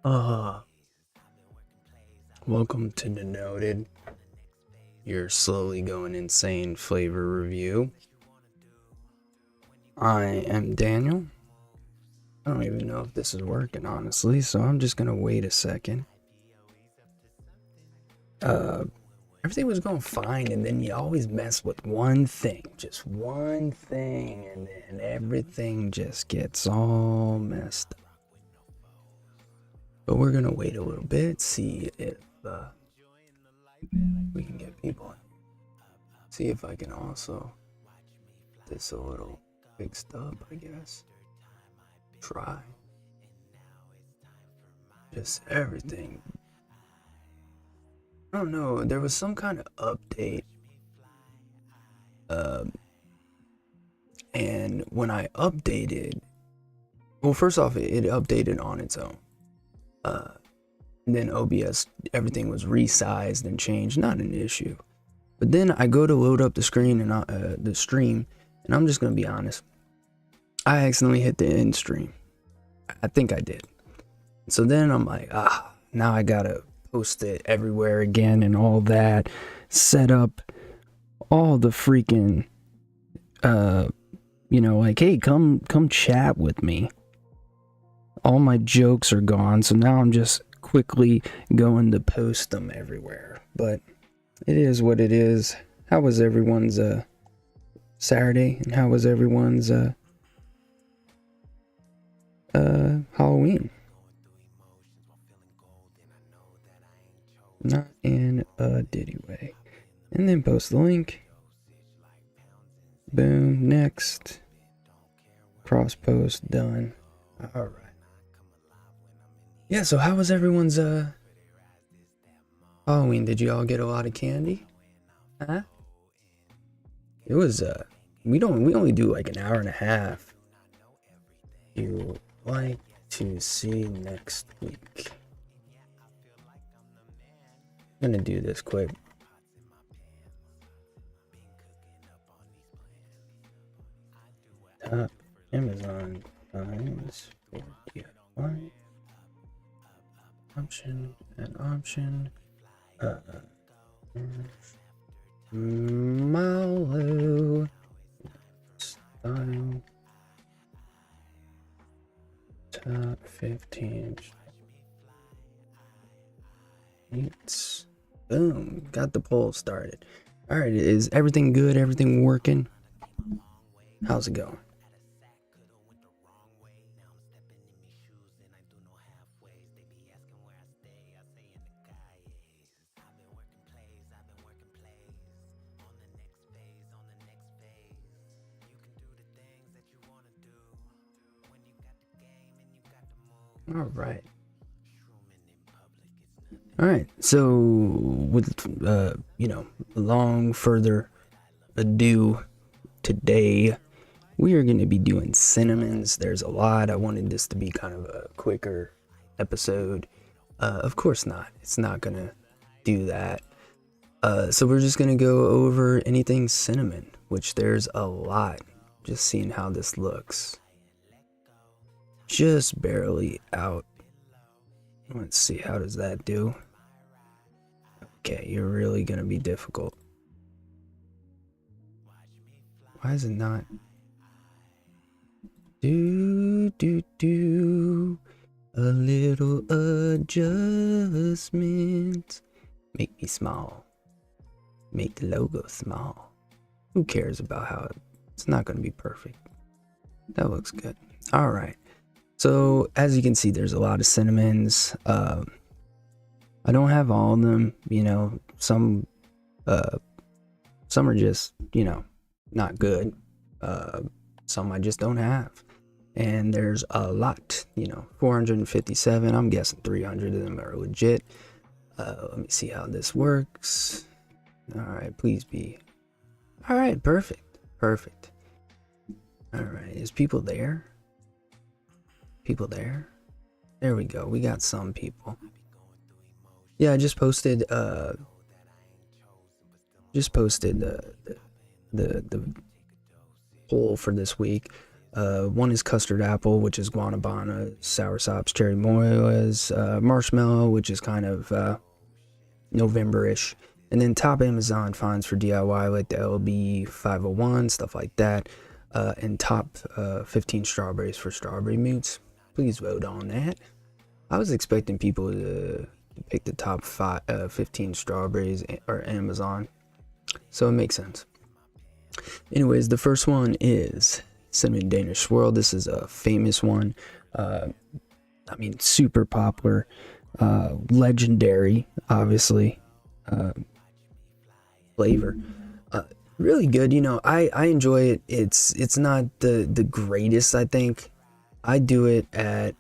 Uh, Welcome to Denoted, your slowly going insane flavor review. I am Daniel. I don't even know if this is working, honestly, so I'm just gonna wait a second. Everything was going fine, and then you always mess with one thing, just one thing, and then everything just gets all messed up. But we're gonna wait a little bit, see if we can get people. See if I can also get this a little fixed up, I guess. Try. Just everything. I don't know, there was some kind of update. And when I updated, well, first off, it updated on its own. And then OBS, everything was resized and changed, not an issue. But then I go to load up the screen and the stream, and I'm just gonna be honest. I accidentally hit the end stream. I think I did. So then I'm like, now I gotta post it everywhere again and all that. Set up all the freaking, like, hey, come chat with me. All my jokes are gone, so now I'm just quickly going to post them everywhere. But it is what it is. How was everyone's Saturday, and how was everyone's Halloween? Not in a Diddy way. And then post the link. Boom, next. Cross post, done. Alright. Yeah, so how was everyone's Halloween? Did you all get a lot of candy? Huh? It was we only do like an hour and a half. You like to see next week. I'm gonna do this quick. Top Amazon finds for DIY. Option and option. Malo style. Top 15. It's boom. Got the poll started. Alright, is everything good? Everything working? How's it going? All right. So with long further ado, today we are going to be doing cinnamons. There's a lot. I wanted this to be kind of a quicker episode. Of course not. It's not going to do that. So we're just going to go over anything cinnamon, which there's a lot. Just seeing how this looks. Just barely out. Let's see, how does that do? Okay, you're really gonna be difficult. Why is it not? Do a little adjustment. Make me small. Make the logo small. Who cares about how it's not gonna be perfect? That looks good. All right. So as you can see, there's a lot of cinnamons. I don't have all of them, some are just, not good. Some I just don't have. And there's a lot, 457. I'm guessing 300 of them are legit. Let me see how this works. All right, please be. All right, perfect. Perfect. All right, is people there? People there? There we go. We got some people. Yeah, I just posted the poll for this week. One is custard apple, which is guanabana, sour sops, cherry moyas, marshmallow, which is kind of November-ish. And then top Amazon finds for DIY, like the LB 501, stuff like that. And top 15 strawberries for strawberry mousse. Please vote on that. I was expecting people to pick the top 15 strawberries or Amazon, so it makes sense. Anyways, the first one is cinnamon Danish swirl. This is a famous one. I mean, super popular, legendary, obviously, flavor. Really good. You know, I enjoy it. It's not the greatest. I think I do it at,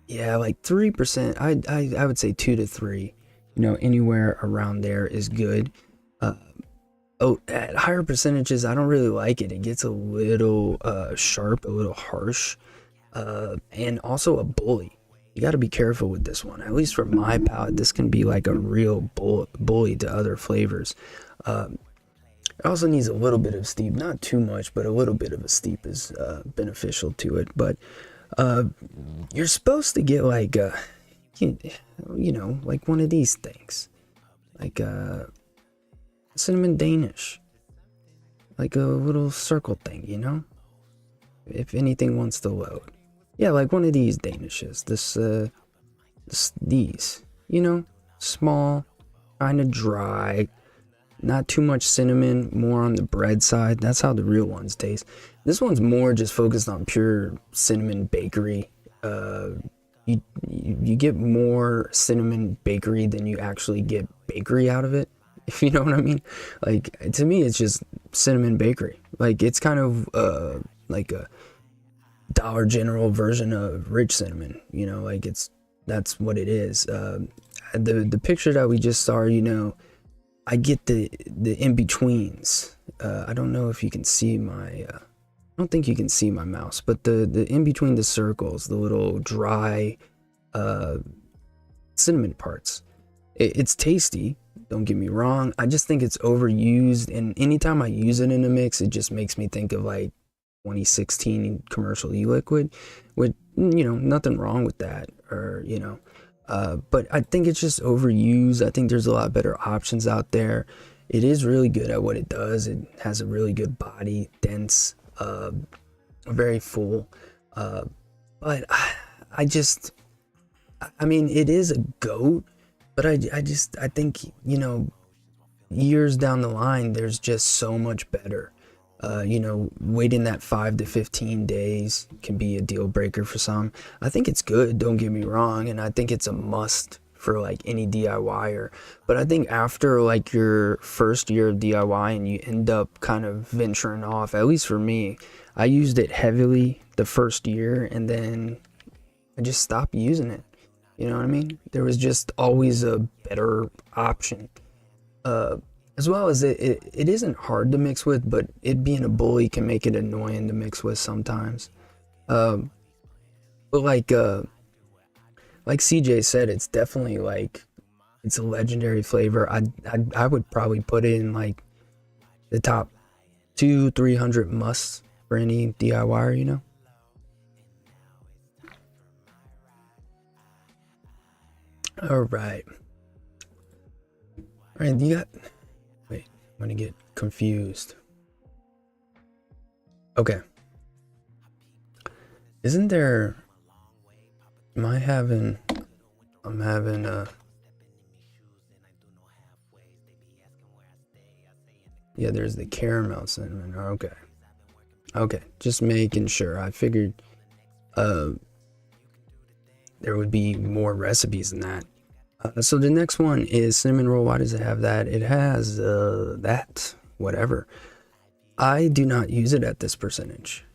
yeah, like 3%. I would say 2 to 3. You know, anywhere around there is good. Oh, at higher percentages, I don't really like it. It gets a little sharp, a little harsh, and also a bully. You got to be careful with this one. At least for my palate, this can be like a real bully to other flavors. It also needs a little bit of steep, not too much, but a little bit of a steep is beneficial to it. But you're supposed to get like, you know, like one of these things, like cinnamon Danish, like a little circle thing, you know, if anything wants to load. Yeah, like one of these Danishes, these, you know, small, kind of dry, not too much cinnamon, more on the bread side. That's how the real ones taste. This one's more just focused on pure cinnamon bakery. You get more cinnamon bakery than you actually get bakery out of it, if you know what I mean. Like, to me, it's just cinnamon bakery. Like, it's kind of like a Dollar General version of rich cinnamon, you know, like that's what it is. The picture that we just saw, you know, I get the in-betweens. I don't know if you can see my I don't think you can see my mouse, but the in between the circles, the little dry cinnamon parts. It's tasty, don't get me wrong. I just think it's overused, and anytime I use it in a mix, it just makes me think of like 2016 commercial e-liquid, with, you know, nothing wrong with that, or, you know, but I think it's just overused. I think there's a lot better options out there. It is really good at what it does. It has a really good body, dense, very full, but I mean, it is a goat, but I think, you know, years down the line, there's just so much better. You know, waiting that 5 to 15 days can be a deal breaker for some. I think it's good, don't get me wrong, and I think it's a must for like any DIYer. But I think after like your first year of DIY and you end up kind of venturing off, at least for me, I used it heavily the first year and then I just stopped using it. You know what I mean? There was just always a better option. As well as it isn't hard to mix with, but it being a bully can make it annoying to mix with sometimes. But like CJ said, it's definitely like, it's a legendary flavor. I would probably put it in like the top 200-300 musts for any DIYer, you know. All right, you got. Wait, I'm gonna get confused. Okay. Isn't there... I'm having yeah, there's the caramel cinnamon. Okay, just making sure. I figured there would be more recipes than that. So the next one is cinnamon roll. Why does it have that? It has that, whatever. I do not use it at this percentage.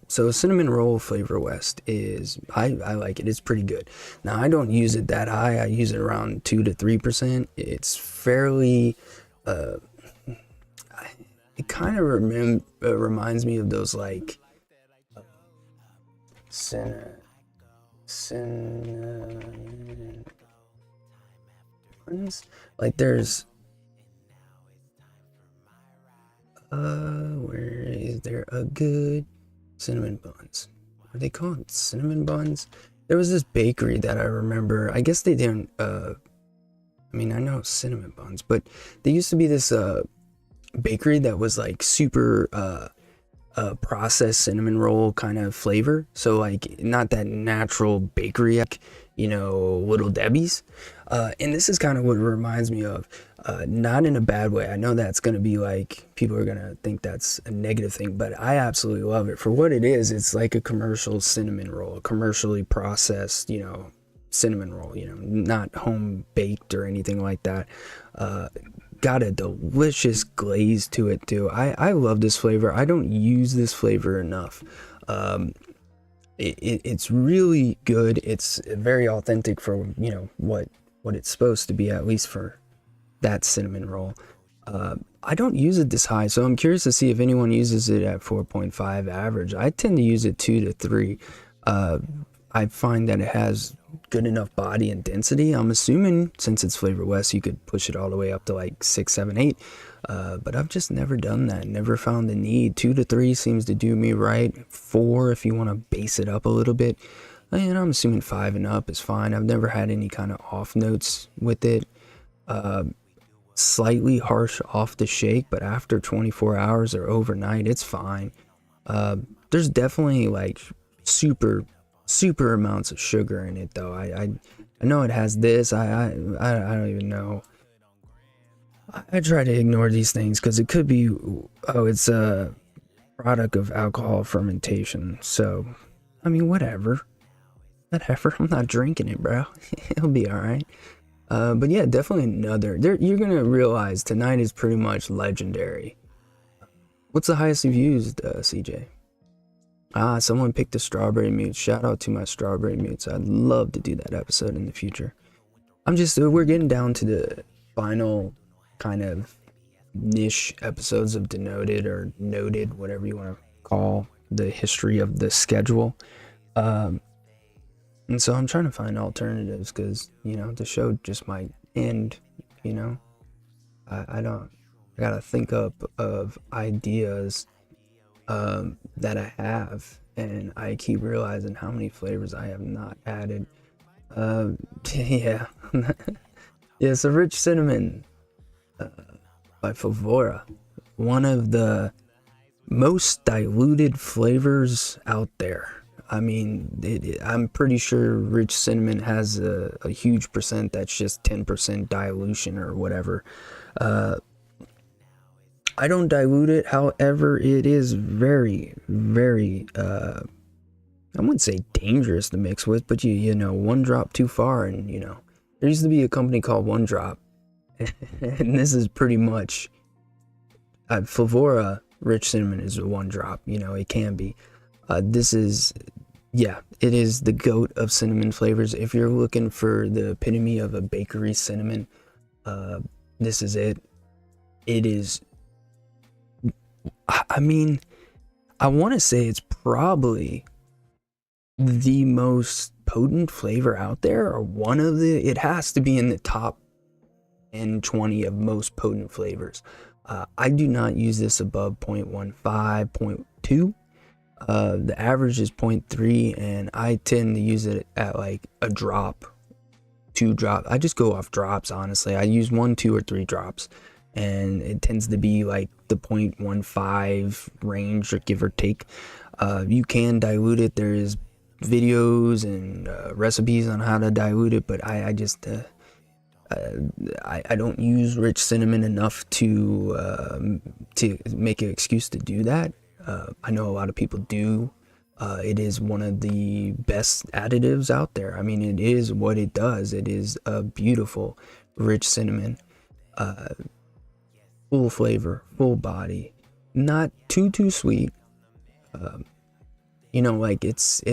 So cinnamon roll Flavor West is, I like it. It's pretty good. Now, I don't use it that high. I use it around 2 to 3%. It's fairly, it kind of reminds me of those like cinnamon ones. Like there's where is there a good Cinnamon buns. Are they called cinnamon buns? There was this bakery that I remember. I guess they didn't, I mean, I know cinnamon buns, but there used to be this, bakery that was like super, processed cinnamon roll kind of flavor. So like not that natural bakery, like, Little Debbie's. And this is kind of what it reminds me of. Not in a bad way. I know that's going to be like, people are going to think that's a negative thing, but I absolutely love it for what it is. It's like a commercial cinnamon roll, commercially processed, cinnamon roll, not home baked or anything like that. Got a delicious glaze to it too. I love this flavor. I don't use this flavor enough. It's really good. It's very authentic for what it's supposed to be, at least for that cinnamon roll. I don't use it this high, so I'm curious to see if anyone uses it at 4.5 average. I tend to use it 2 to 3. I find that it has good enough body and density. I'm assuming since it's Flavor West, you could push it all the way up to like 6, 7, 8. But I've just never done that. Never found the need. 2 to 3 seems to do me right. 4 if you want to base it up a little bit. And I'm assuming 5 and up is fine. I've never had any kind of off notes with it. Slightly harsh off the shake, but after 24 hours or overnight, it's fine. There's definitely like super amounts of sugar in it though. I know it has this. I don't even know. I try to ignore these things because it could be, it's a product of alcohol fermentation. So, I mean, whatever. I'm not drinking it, bro. It'll be all right. But yeah, definitely another. You're gonna realize tonight is pretty much legendary. What's the highest you've used, CJ? Someone picked a strawberry mute. Shout out to my strawberry mutes. I'd love to do that episode in the future. We're getting down to the final kind of niche episodes of Denoted or Noted, whatever you want to call the history of the schedule. And so I'm trying to find alternatives because, the show just might end, I gotta think up of ideas that I have, and I keep realizing how many flavors I have not added. Yeah. Yeah, so Rich Cinnamon by Favora, one of the most diluted flavors out there. I mean, I'm pretty sure Rich Cinnamon has a huge percent that's just 10% dilution or whatever. I don't dilute it, however, it is very, very, I wouldn't say dangerous to mix with, but one drop too far, and there used to be a company called One Drop, and this is pretty much, Favora Rich Cinnamon is a 1 drop, it can be. This is, it is the GOAT of cinnamon flavors. If you're looking for the epitome of a bakery cinnamon, this is it. It is, I mean, I want to say it's probably the most potent flavor out there, or it has to be in the top 10, 20 of most potent flavors. I do not use this above 0.15, 0.2. The average is 0.3, and I tend to use it at like a drop, 2 drops. I just go off drops, honestly. I use 1, 2, or 3 drops, and it tends to be like the 0.15 range, or give or take. You can dilute it. There is videos and recipes on how to dilute it, but I just I don't use Rich Cinnamon enough to make an excuse to do that. I know a lot of people do. It is one of the best additives out there. I mean, it is what it does. It is a beautiful rich cinnamon, full flavor, full body, not too sweet. Like it's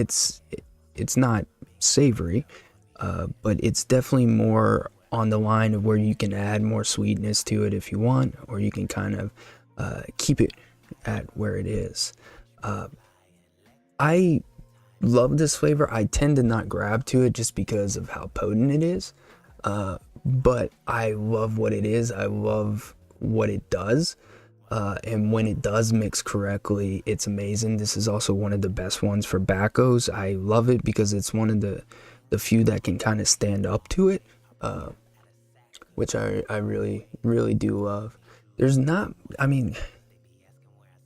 not savory, but it's definitely more on the line of where you can add more sweetness to it if you want, or you can kind of keep it at where it is. I love this flavor. I tend to not grab to it just because of how potent it is, but I love what it is. I love what it does. And when it does mix correctly, it's amazing. This is also one of the best ones for backos. I love it because it's one of the few that can kind of stand up to it, which I really, really do love. There's not, I mean,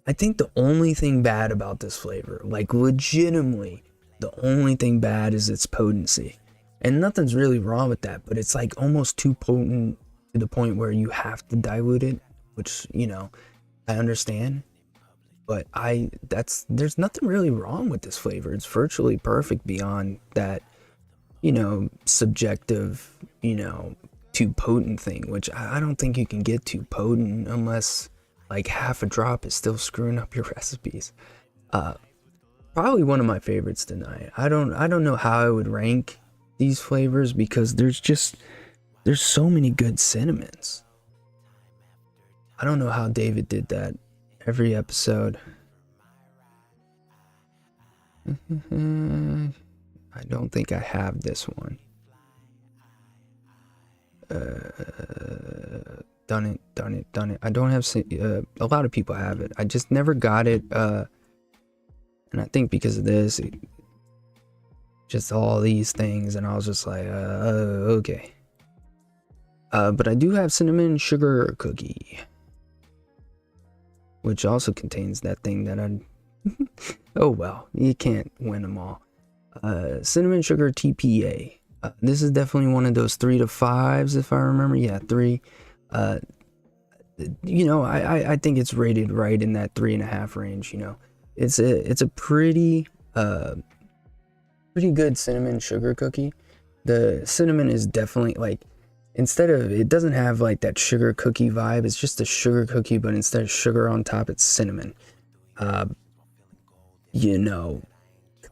I think the only thing bad about this flavor, like legitimately, the only thing bad is its potency. And nothing's really wrong with that, but it's like almost too potent to the point where you have to dilute it, which, you know, I understand. But there's nothing really wrong with this flavor. It's virtually perfect beyond that, you know, subjective, you know, too potent thing, which I don't think you can get too potent unless like half a drop is still screwing up your recipes. Probably one of my favorites tonight. I don't know how I would rank these flavors because there's so many good cinnamons. I don't know how David did that every episode. I don't think I have this one. Done it. I don't have, a lot of people have it. I just never got it. And I think because of this, just all these things, and I was just like, okay. But I do have cinnamon sugar cookie, which also contains that thing that I, oh well, you can't win them all. Cinnamon sugar TPA. This is definitely one of those 3 to 5s, if I remember. Yeah, 3. You know, I think it's rated right in that 3.5 range. You know, it's a pretty good cinnamon sugar cookie. The cinnamon is definitely like, instead of, it doesn't have like that sugar cookie vibe. It's just a sugar cookie, but instead of sugar on top, it's cinnamon. You know,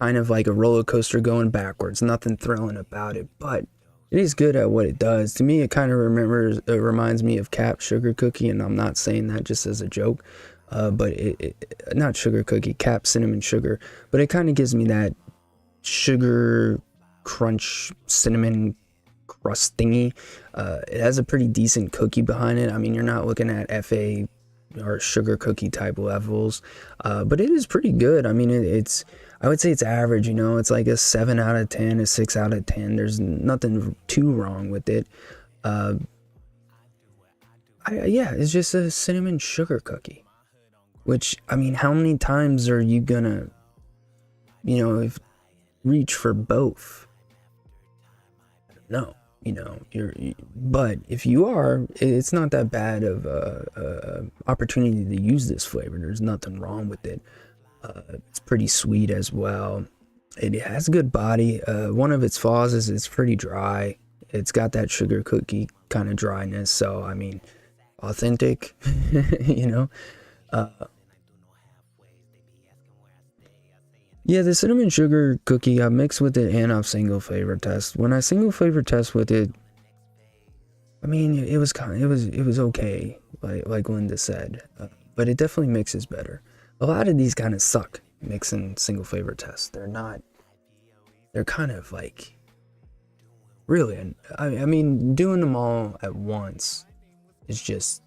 kind of like a roller coaster going backwards. Nothing thrilling about it, but it is good at what it does. To me, it kind of reminds me of Cap sugar cookie, and I'm not saying that just as a joke. But not sugar cookie, Cap cinnamon sugar, but it kind of gives me that sugar crunch cinnamon crust thingy. It has a pretty decent cookie behind it. I mean, you're not looking at FA or sugar cookie type levels, but it is pretty good. I mean, I would say it's average, you know. It's like a 7 out of 10, a 6 out of 10. There's nothing too wrong with it. Yeah, it's just a cinnamon sugar cookie, which, I mean, how many times are you gonna, you know, reach for both? I don't know. You know, but if you are, it's not that bad of a opportunity to use this flavor. There's nothing wrong with it. It's pretty sweet as well. It has good body. One of its flaws is it's pretty dry. It's got that sugar cookie kind of dryness. So, I mean, authentic, you know. Yeah, the cinnamon sugar cookie, I mixed with it and I've single flavor test. When I single flavor test with it, I mean, it was okay, like Linda said, but it definitely mixes better. A lot of these kind of suck mixing single flavor tests. They're kind of like, really, I mean, doing them all at once is just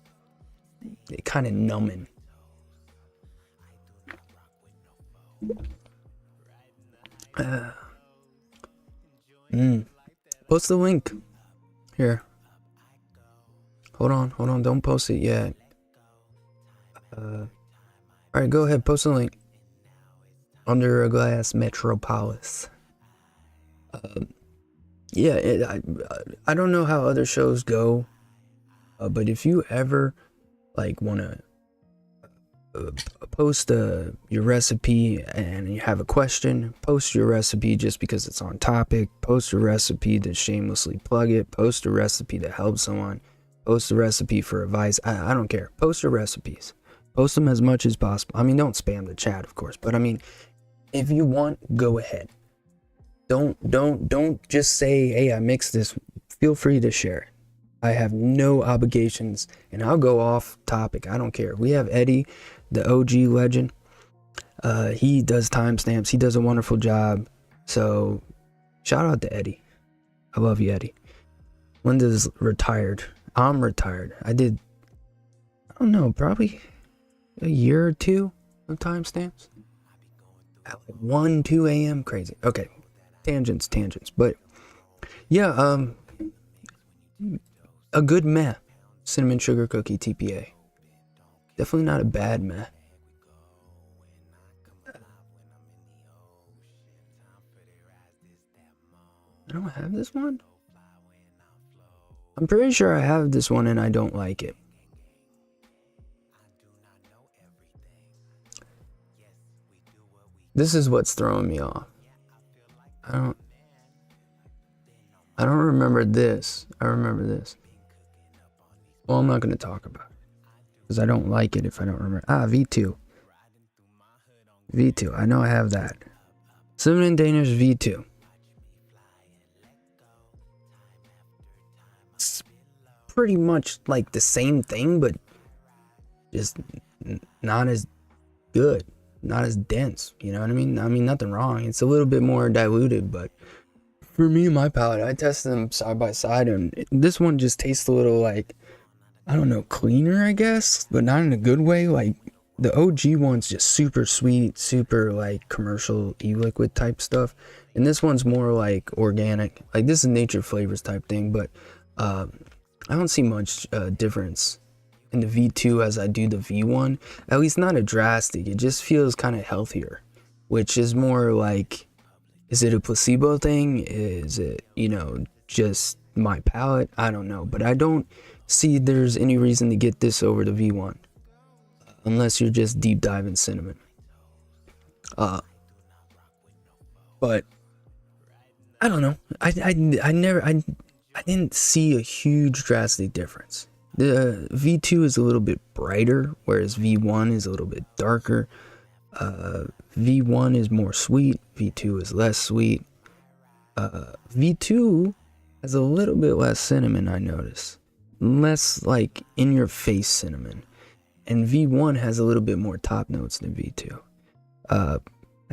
kind of numbing. Post the link here. Hold on, don't post it yet. Alright, go ahead, post the link. Under a Glass Metropolis. Yeah, I don't know how other shows go, but if you ever like want to post your recipe and you have a question, post your recipe just because it's on topic, post a recipe to shamelessly plug it, post a recipe to help someone, post a recipe for advice. I don't care. Post your recipes. Post them as much as possible. I mean, don't spam the chat, of course, but I mean, if you want, go ahead. Don't just say, hey, I mixed this. Feel free to share. I have no obligations, and I'll go off topic. I don't care. We have Eddie, the OG legend. He does timestamps. He does a wonderful job. So shout out to Eddie. I love you, Eddie. Linda's retired. I'm retired. I don't know, probably a year or two of timestamps. At like 1, 2 a.m. Crazy. Okay. Tangents. But yeah, a good meh. Cinnamon sugar cookie TPA. Definitely not a bad meh. I don't have this one. I'm pretty sure I have this one and I don't like it. This is what's throwing me off. I don't remember this. I remember this. Well, I'm not going to talk about it because I don't like it if I don't remember. V2. V2. I know I have that. Cinnamon Danish V2. It's pretty much like the same thing, but just not as good. Not as dense. You know what I mean? I mean, nothing wrong. It's a little bit more diluted, but for me and my palate, I tested them side by side, and this one just tastes a little like, I don't know, cleaner, I guess, but not in a good way. Like the OG one's just super sweet, super like commercial e-liquid type stuff, and this one's more like organic. Like this is nature flavors type thing, but I don't see much difference in the V2 as I do the V1. At least not a drastic. It just feels kind of healthier, which is more like, is it a placebo thing? Is it, just my palate? I don't know, but I don't see there's any reason to get this over the V1 unless you're just deep diving cinnamon. But I don't know. I didn't see a huge drastic difference. The V2 is a little bit brighter, whereas V1 is a little bit darker. V1 is more sweet, V2 is less sweet. V2 has a little bit less cinnamon, I notice. Less like in your face cinnamon. And V1 has a little bit more top notes than V2. At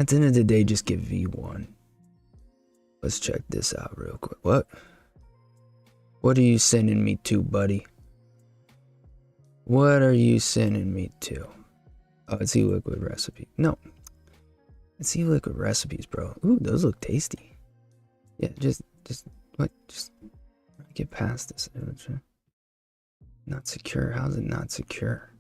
the end of the day, just get V1. Let's check this out real quick. What are you sending me to, buddy? What are you sending me to? Oh, it's e-liquid recipe. No. It's e-liquid recipes, bro. Ooh, those look tasty. Yeah, just get past this. Not secure. How's it not secure?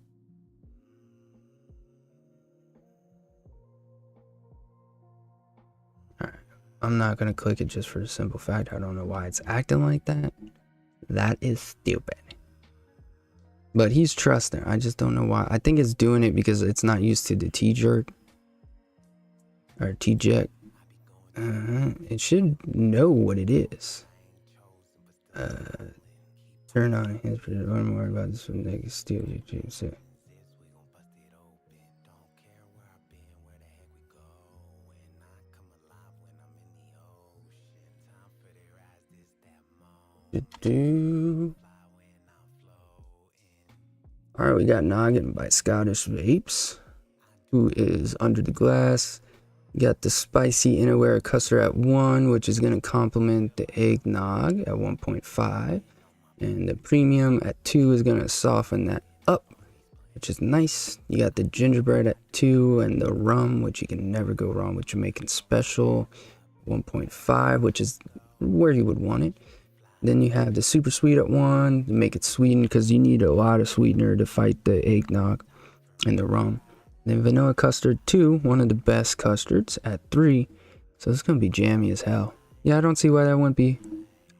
Alright. I'm not gonna click it just for the simple fact I don't know why it's acting like that. That is stupid. But he's trusting. I just don't know why. I think it's doing it because it's not used to the T-jerk. Or T-jet. It should know what it is. Turn on his learn more about this from Naked Steel YouTube. So. Alright, we got Noggin by Scottish Vapes, who is Under the Glass. We got the Spicy Innerwear Custard at 1, which is going to complement the Eggnog at 1.5. And the Premium at 2 is going to soften that up, which is nice. You got the Gingerbread at 2 and the Rum, which you can never go wrong with Jamaican Special, 1.5, which is where you would want it. Then you have the Super Sweet at 1 to make it sweetened because you need a lot of sweetener to fight the eggnog and the rum. Then Vanilla Custard 2, one of the best custards, at 3. So it's going to be jammy as hell. Yeah, I don't see why that wouldn't be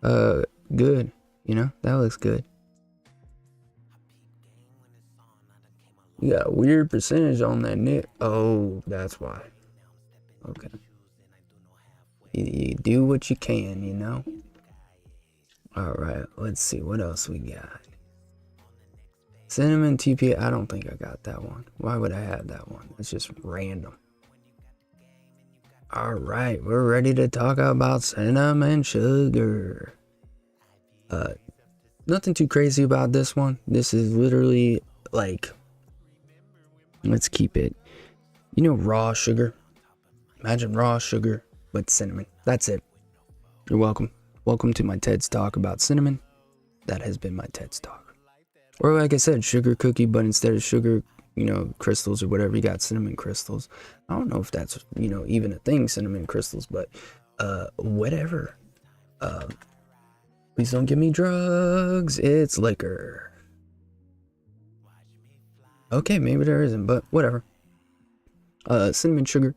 good. That looks good. You got a weird percentage on that nip. Oh, that's why. Okay. You do what you can, Alright, let's see what else we got. Cinnamon TPA, I don't think I got that one. Why would I have that one? It's just random. Alright, we're ready to talk about cinnamon sugar. Nothing too crazy about this one. This is literally like, let's keep it, raw sugar. Imagine raw sugar with cinnamon. That's it. You're welcome. Welcome to my TED's Talk about cinnamon. That has been my TED's Talk. Or like I said, sugar cookie, but instead of sugar, crystals or whatever. You got cinnamon crystals. I don't know if that's, even a thing, cinnamon crystals, but whatever. Please don't give me drugs. It's liquor. Okay, maybe there isn't, but whatever. Cinnamon sugar.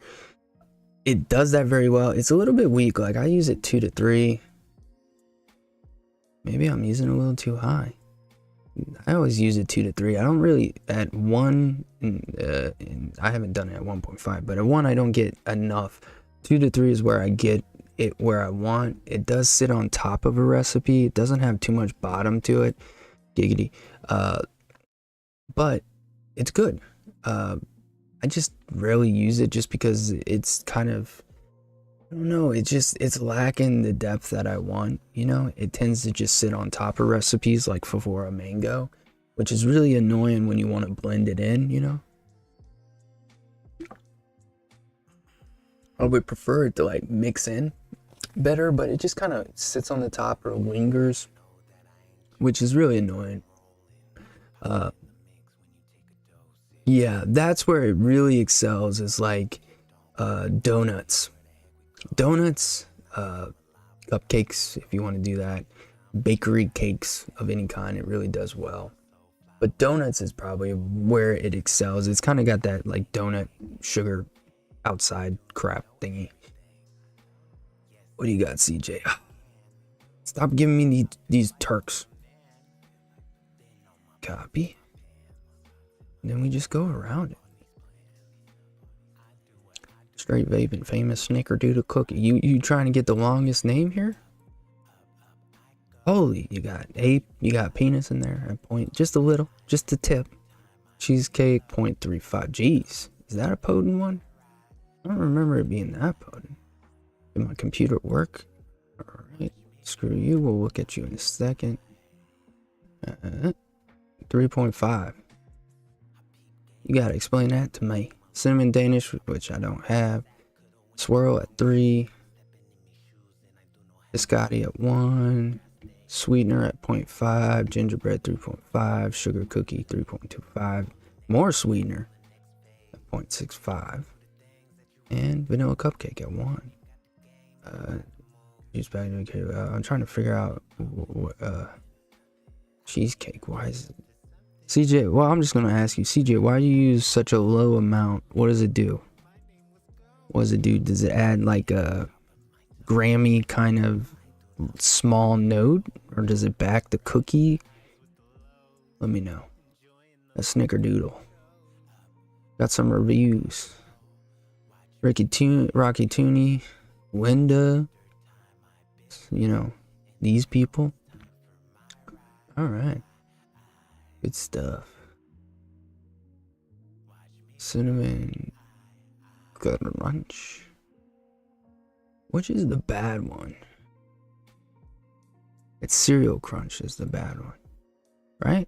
It does that very well. It's a little bit weak. Like I use it 2 to 3. Maybe I'm using it a little too high. I always use it 2 to 3. I don't really at 1. And I haven't done it at 1.5, but at 1 I don't get enough. 2 to 3 is where I get it where I want. It does sit on top of a recipe. It doesn't have too much bottom to it. Giggity. But it's good. I just rarely use it just because it's kind of, I don't know, it's lacking the depth that I want, It tends to just sit on top of recipes like Favora Mango, which is really annoying when you want to blend it in, I would prefer it to like mix in better, but it just kind of sits on the top or lingers, which is really annoying. Yeah, that's where it really excels, is like donuts, cupcakes, if you want to do that, bakery cakes of any kind. It really does well, but donuts is probably where it excels. It's kind of got that like donut sugar outside crap thingy. What do you got, CJ? Stop giving me these Turks. Copy. And then we just go around it. Straight vaping, famous snickerdoodle cookie. You trying to get the longest name here? Holy, you got ape, you got penis in there at point, just a little, just a tip. Cheesecake 0.35. Jeez, is that a potent one? I don't remember it being that potent. Did my computer work? All right, screw you. We'll look at you in a second. 3.5. You gotta explain that to me. Cinnamon Danish, which I don't have. Swirl at 3. Biscotti at 1. Sweetener at 0.5. Gingerbread 3.5. Sugar cookie 3.25. More sweetener at 0.65. And vanilla cupcake at 1. I'm trying to figure out cheesecake. Why is it? CJ, well, I'm just gonna ask you, CJ, why do you use such a low amount? What does it do? What does it do? Does it add like a Grammy kind of small note, or does it back the cookie? Let me know. A snickerdoodle. Got some reviews. Rocky Tooney, Linda, these people. All right. Good stuff. Cinnamon crunch. Which is the bad one? It's cereal crunch is the bad one, right?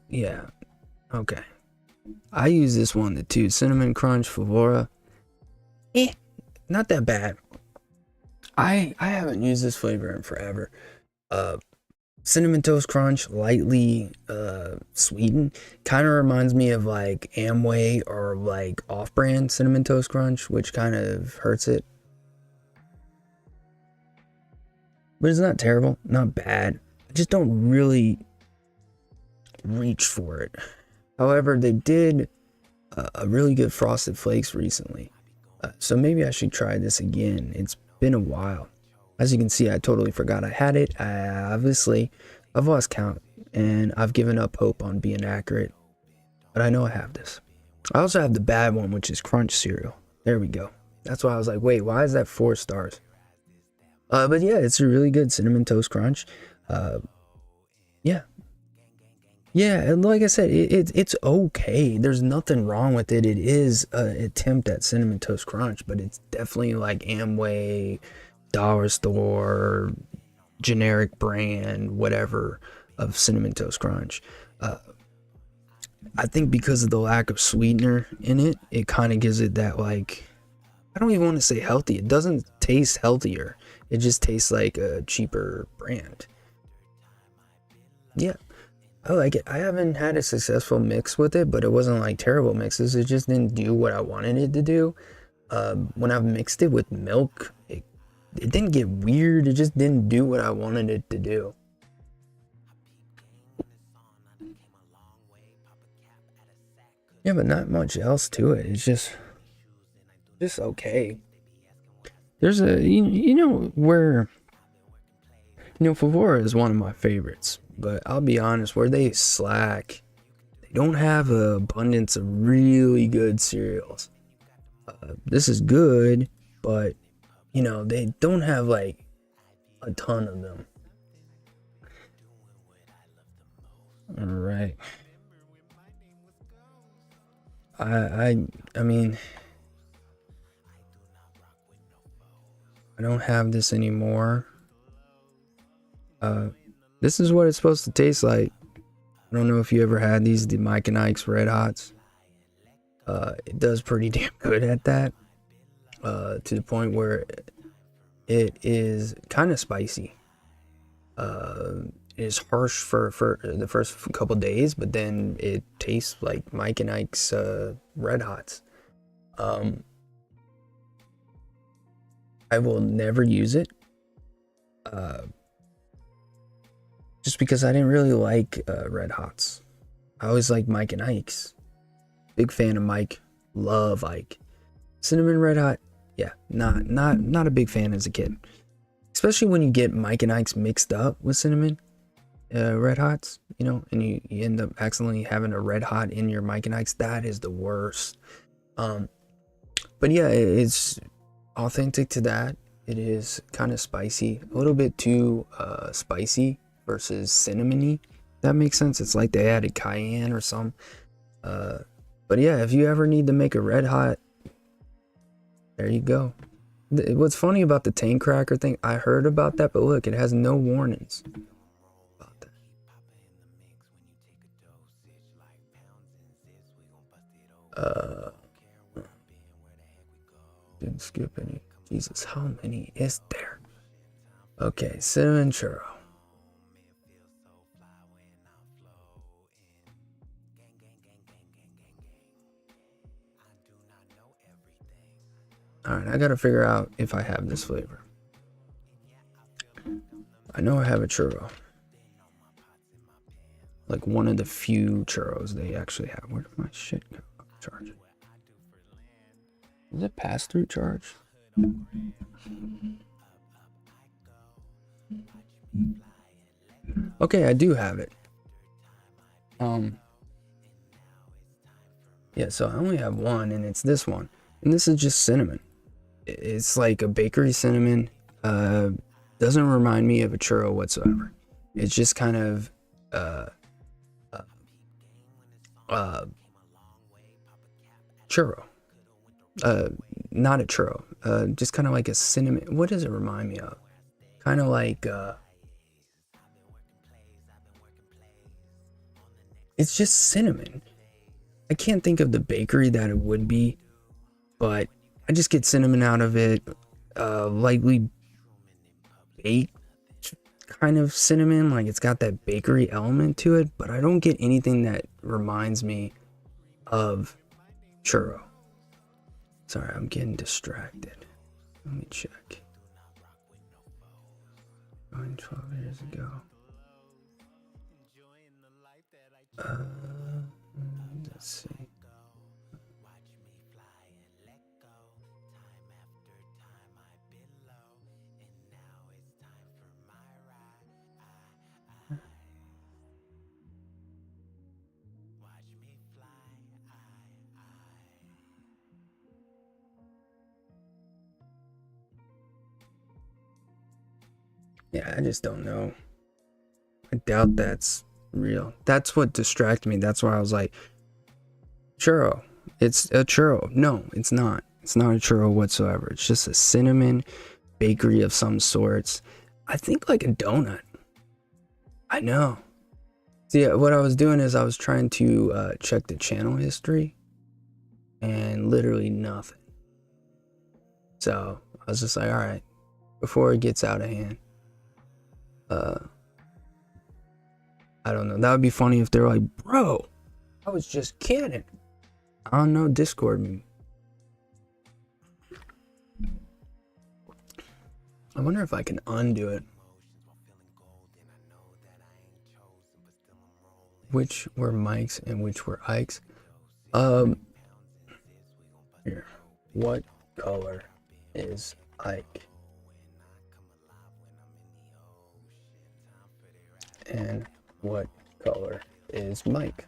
Yeah. Okay. I use this one, the 2. Cinnamon crunch, Favora. Not that bad. I haven't used this flavor in forever. Cinnamon Toast Crunch, lightly sweetened, kind of reminds me of like Amway or like off-brand Cinnamon Toast Crunch, which kind of hurts it. But it's not terrible, not bad. I just don't really reach for it. However, they did a really good Frosted Flakes recently, so maybe I should try this again. It's been a while. As you can see, I totally forgot I had it. I've lost count, and I've given up hope on being accurate, but I know I have this. I also have the bad one, which is Crunch cereal. There we go. That's why I was like, wait, why is that 4 stars? But yeah, it's a really good Cinnamon Toast Crunch. Yeah, and like I said, it's okay. There's nothing wrong with it. It is an attempt at Cinnamon Toast Crunch, but it's definitely like Amway, dollar store, generic brand, whatever, of Cinnamon Toast Crunch. I think because of the lack of sweetener in it, it kind of gives it that, like, I don't even want to say healthy. It doesn't taste healthier. It just tastes like a cheaper brand. Yeah, I like it. I haven't had a successful mix with it, but it wasn't like terrible mixes. It just didn't do what I wanted it to do. When I've mixed it with milk, it didn't get weird. It just didn't do what I wanted it to do. Yeah, but not much else to it. It's just okay. There's a you know where Favora is one of my favorites, but I'll be honest, where they slack, they don't have an abundance of really good cereals. This is good, but they don't have like a ton of them. All right. I mean, I don't have this anymore. This is what it's supposed to taste like. I don't know if you ever had these, the Mike and Ike's Red Hots. It does pretty damn good at that. To the point where it is kind of spicy. It is harsh for the first couple days, but then it tastes like Mike and Ike's Red Hots. I will never use it. Just because I didn't really like Red Hots. I always liked Mike and Ike's. Big fan of Mike. Love Ike. Cinnamon Red Hot, yeah, not a big fan as a kid. Especially when you get Mike and Ike's mixed up with cinnamon Red Hots, and you end up accidentally having a Red Hot in your Mike and Ike's. That is the worst. But yeah, it's authentic to that. It is kind of spicy, a little bit too spicy versus cinnamony. That makes sense. It's like they added cayenne or some. But yeah, if you ever need to make a Red Hot, there you go. What's funny about the Tank Cracker thing, I heard about that, but look, it has no warnings about that. Didn't skip any. Jesus, how many is there? Okay, cinnamon churro. Alright, I gotta figure out if I have this flavor. I know I have a churro. Like one of the few churros they actually have. Where did my shit go? Charge. Is it pass-through charge? Okay, I do have it. Yeah, so I only have one, and it's this one. And this is just cinnamon. It's like a bakery cinnamon. Doesn't remind me of a churro whatsoever. It's just kind of churro. Not a churro. Just kind of like a cinnamon. What does it remind me of? Kind of like it's just cinnamon. I can't think of the bakery that it would be, but I just get cinnamon out of it. Lightly baked kind of cinnamon, like it's got that bakery element to it, but I don't get anything that reminds me of churro. Sorry, I'm getting distracted. Let me check. 12 years ago. Let's see. Yeah, I just don't know. I doubt that's real. That's what distracted me. That's why I was like, churro. It's a churro. No, it's not. It's not a churro whatsoever. It's just a cinnamon bakery of some sorts. I think like a donut. I know. See, what I was doing is I was trying to check the channel history, and literally nothing. So I was just like, all right, before it gets out of hand. I don't know. That would be funny if they're like, bro, I was just kidding. I don't know, Discord me. I wonder if I can undo it. Which were Mike's and which were Ike's? Here. What color is Ike? And what color is Mike?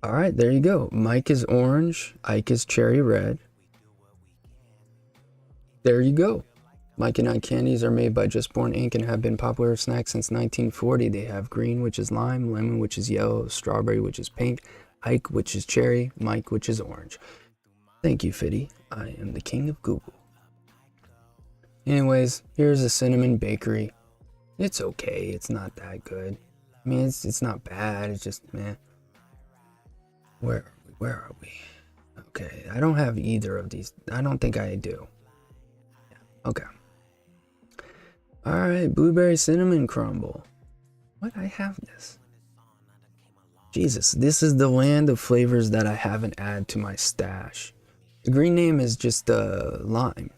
All right, there you go. Mike is orange, Ike is cherry red. There you go. Mike and Ike candies are made by Just Born Inc. and have been popular snacks since 1940. They have green, which is lime, lemon, which is yellow, strawberry, which is pink, Ike, which is cherry, Mike, which is orange. Thank you, Fitty. I am the king of Google. Anyways, here's a cinnamon bakery. It's okay. It's not that good. I mean, it's not bad. It's just, man. Where are we? Okay, I don't have either of these. I don't think I do. Okay. Alright, blueberry cinnamon crumble. What? I have this. Jesus, this is the land of flavors that I haven't added to my stash. The green name is just lime.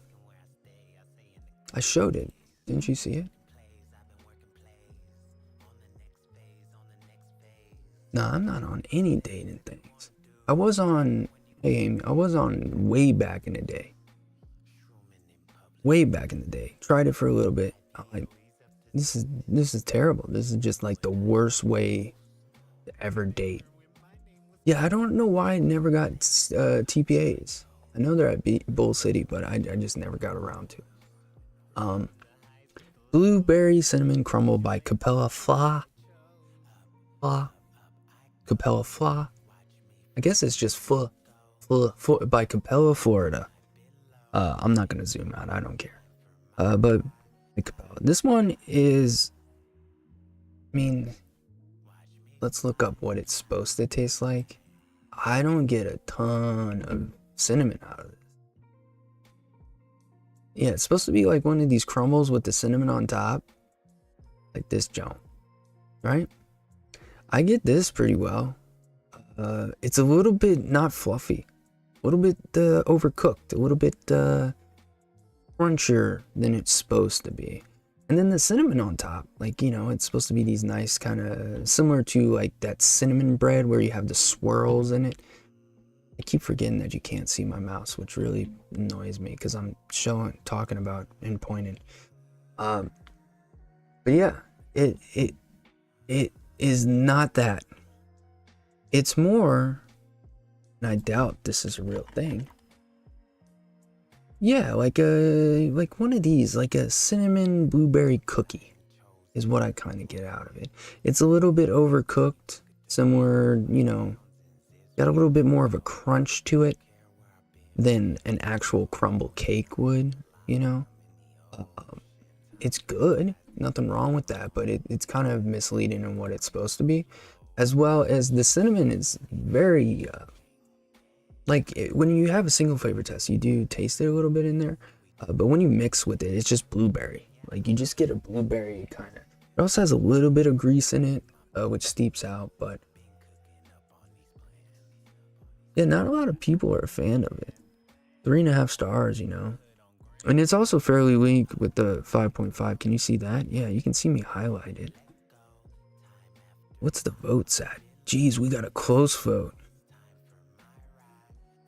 I showed it. Didn't you see it? No, I'm not on any dating things. I was on way back in the day. Way back in the day. Tried it for a little bit. I'm like, this is terrible. This is just like the worst way to ever date. Yeah, I don't know why I never got TPAs. I know they're at Bull City, but I just never got around to. Blueberry cinnamon crumble by Capella Fla. Capella Fla. I guess it's just by Capella, Florida. I'm not gonna zoom out. I don't care. But this one is. I mean, let's look up what it's supposed to taste like. I don't get a ton of cinnamon out of it. Yeah, it's supposed to be like one of these crumbles with the cinnamon on top, like this junk, right? I get this pretty well. It's a little bit not fluffy, a little bit overcooked, a little bit crunchier than it's supposed to be. And then the cinnamon on top, like, you know, it's supposed to be these nice kind of similar to like that cinnamon bread where you have the swirls in it. I keep forgetting that you can't see my mouse, which really annoys me because I'm talking about and pointing. But yeah, it is not that. It's more, and I doubt this is a real thing. Yeah, like one of these, like a cinnamon blueberry cookie is what I kind of get out of it. It's a little bit overcooked, somewhere, you know, got a little bit more of a crunch to it than an actual crumble cake would, you know. It's good, nothing wrong with that, but it's kind of misleading in what it's supposed to be, as well as the cinnamon is very when you have a single flavor test, you do taste it a little bit in there, but when you mix with it, it's just blueberry. Like, you just get a blueberry kind of. It also has a little bit of grease in it, which steeps out, but yeah, not a lot of people are a fan of it. 3.5 stars, you know. And it's also fairly weak with the 5.5. Can you see that? Yeah, you can see me highlighted. What's the votes at? Geez, we got a close vote.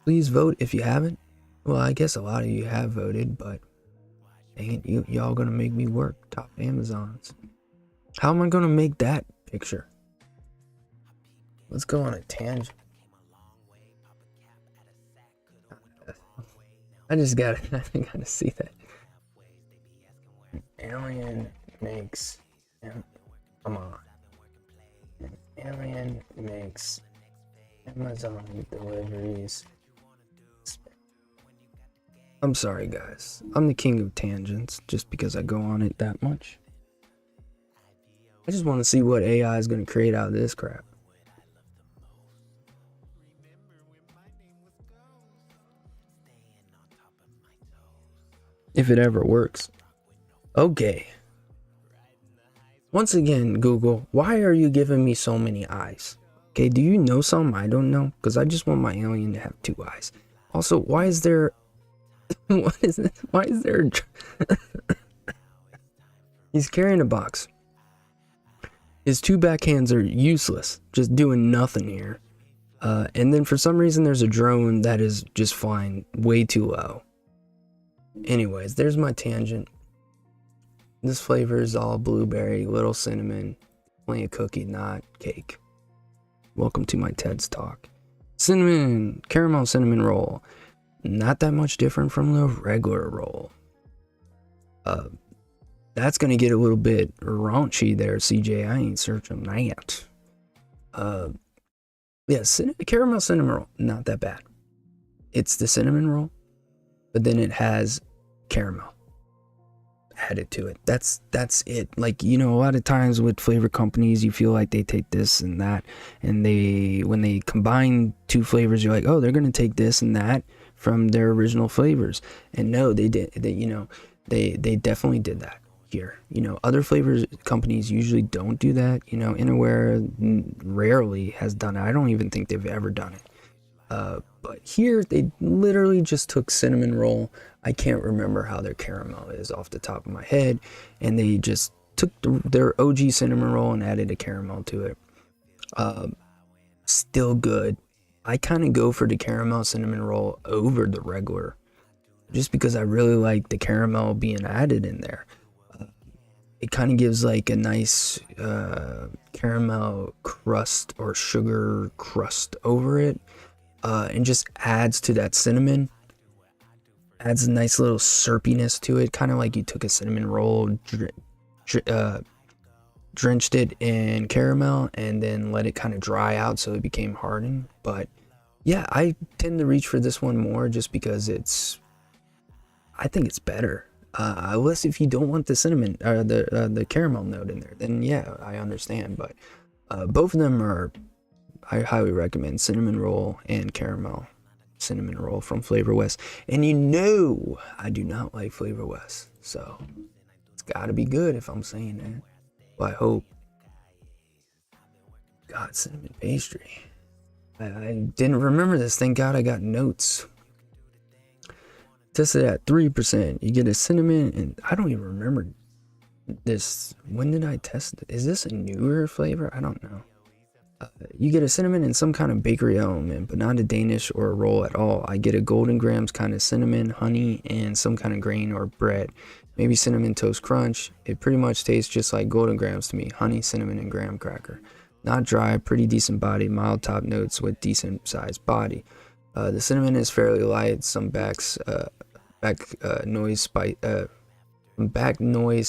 Please vote if you haven't. Well, I guess a lot of you have voted, but dang it, y'all gonna make me work. Top Amazons. How am I gonna make that picture? Let's go on a tangent. I gotta see that. An alien makes. Come on. An alien makes Amazon deliveries. I'm sorry, guys. I'm the king of tangents just because I go on it that much. I just want to see what AI is going to create out of this crap. If it ever works. Okay. Once again, Google, why are you giving me so many eyes? Okay, do you know something I don't know? Because I just want my alien to have 2 eyes. Also, why is there... what is this? Why is there... He's carrying a box. His 2 backhands are useless. Just doing nothing here. And then for some reason there's a drone that is just flying way too low. Anyways, there's my tangent. This flavor is all blueberry, little cinnamon, plenty of cookie, not cake. Welcome to my TED's talk. Cinnamon, caramel cinnamon roll. Not that much different from the regular roll. That's gonna get a little bit raunchy there, CJ. I ain't searching that. Yeah, caramel cinnamon roll, not that bad. It's the cinnamon roll, but then it has caramel added to it. That's it. Like, you know, a lot of times with flavor companies, you feel like they take this and that, and when they combine 2 flavors, you're like, oh, they're gonna take this and that from their original flavors. And no, they did. They definitely did that here. You know, other flavors companies usually don't do that. You know, Innerware rarely has done it. I don't even think they've ever done it. But here they literally just took cinnamon roll. I can't remember how their caramel is off the top of my head, and they just took their OG cinnamon roll and added a caramel to it. Still good. I kind of go for the caramel cinnamon roll over the regular, just because I really like the caramel being added in there. It kind of gives like a nice caramel crust or sugar crust over it, and just adds to that cinnamon. Adds a nice little syrupiness to it, kind of like you took a cinnamon roll, drenched it in caramel, and then let it kind of dry out so it became hardened. But yeah, I tend to reach for this one more just because I think it's better. Unless if you don't want the cinnamon or the caramel note in there, then yeah, I understand. But both of them I highly recommend cinnamon roll and caramel cinnamon roll from Flavor West. And you know I do not like Flavor West, so it's got to be good if I'm saying that. Well, I hope. God, cinnamon pastry. I didn't remember this. Thank God I got notes. Tested at 3%. You get a cinnamon, and I don't even remember this. When did I test it? Is this a newer flavor? I don't know. You get a cinnamon and some kind of bakery element, but not a Danish or a roll at all. I get a golden grams kind of cinnamon, honey, and some kind of grain or bread. Maybe cinnamon toast crunch. It pretty much tastes just like golden grams to me. Honey, cinnamon, and graham cracker. Not dry, pretty decent body, mild top notes with decent sized body. The cinnamon is fairly light. Some back noise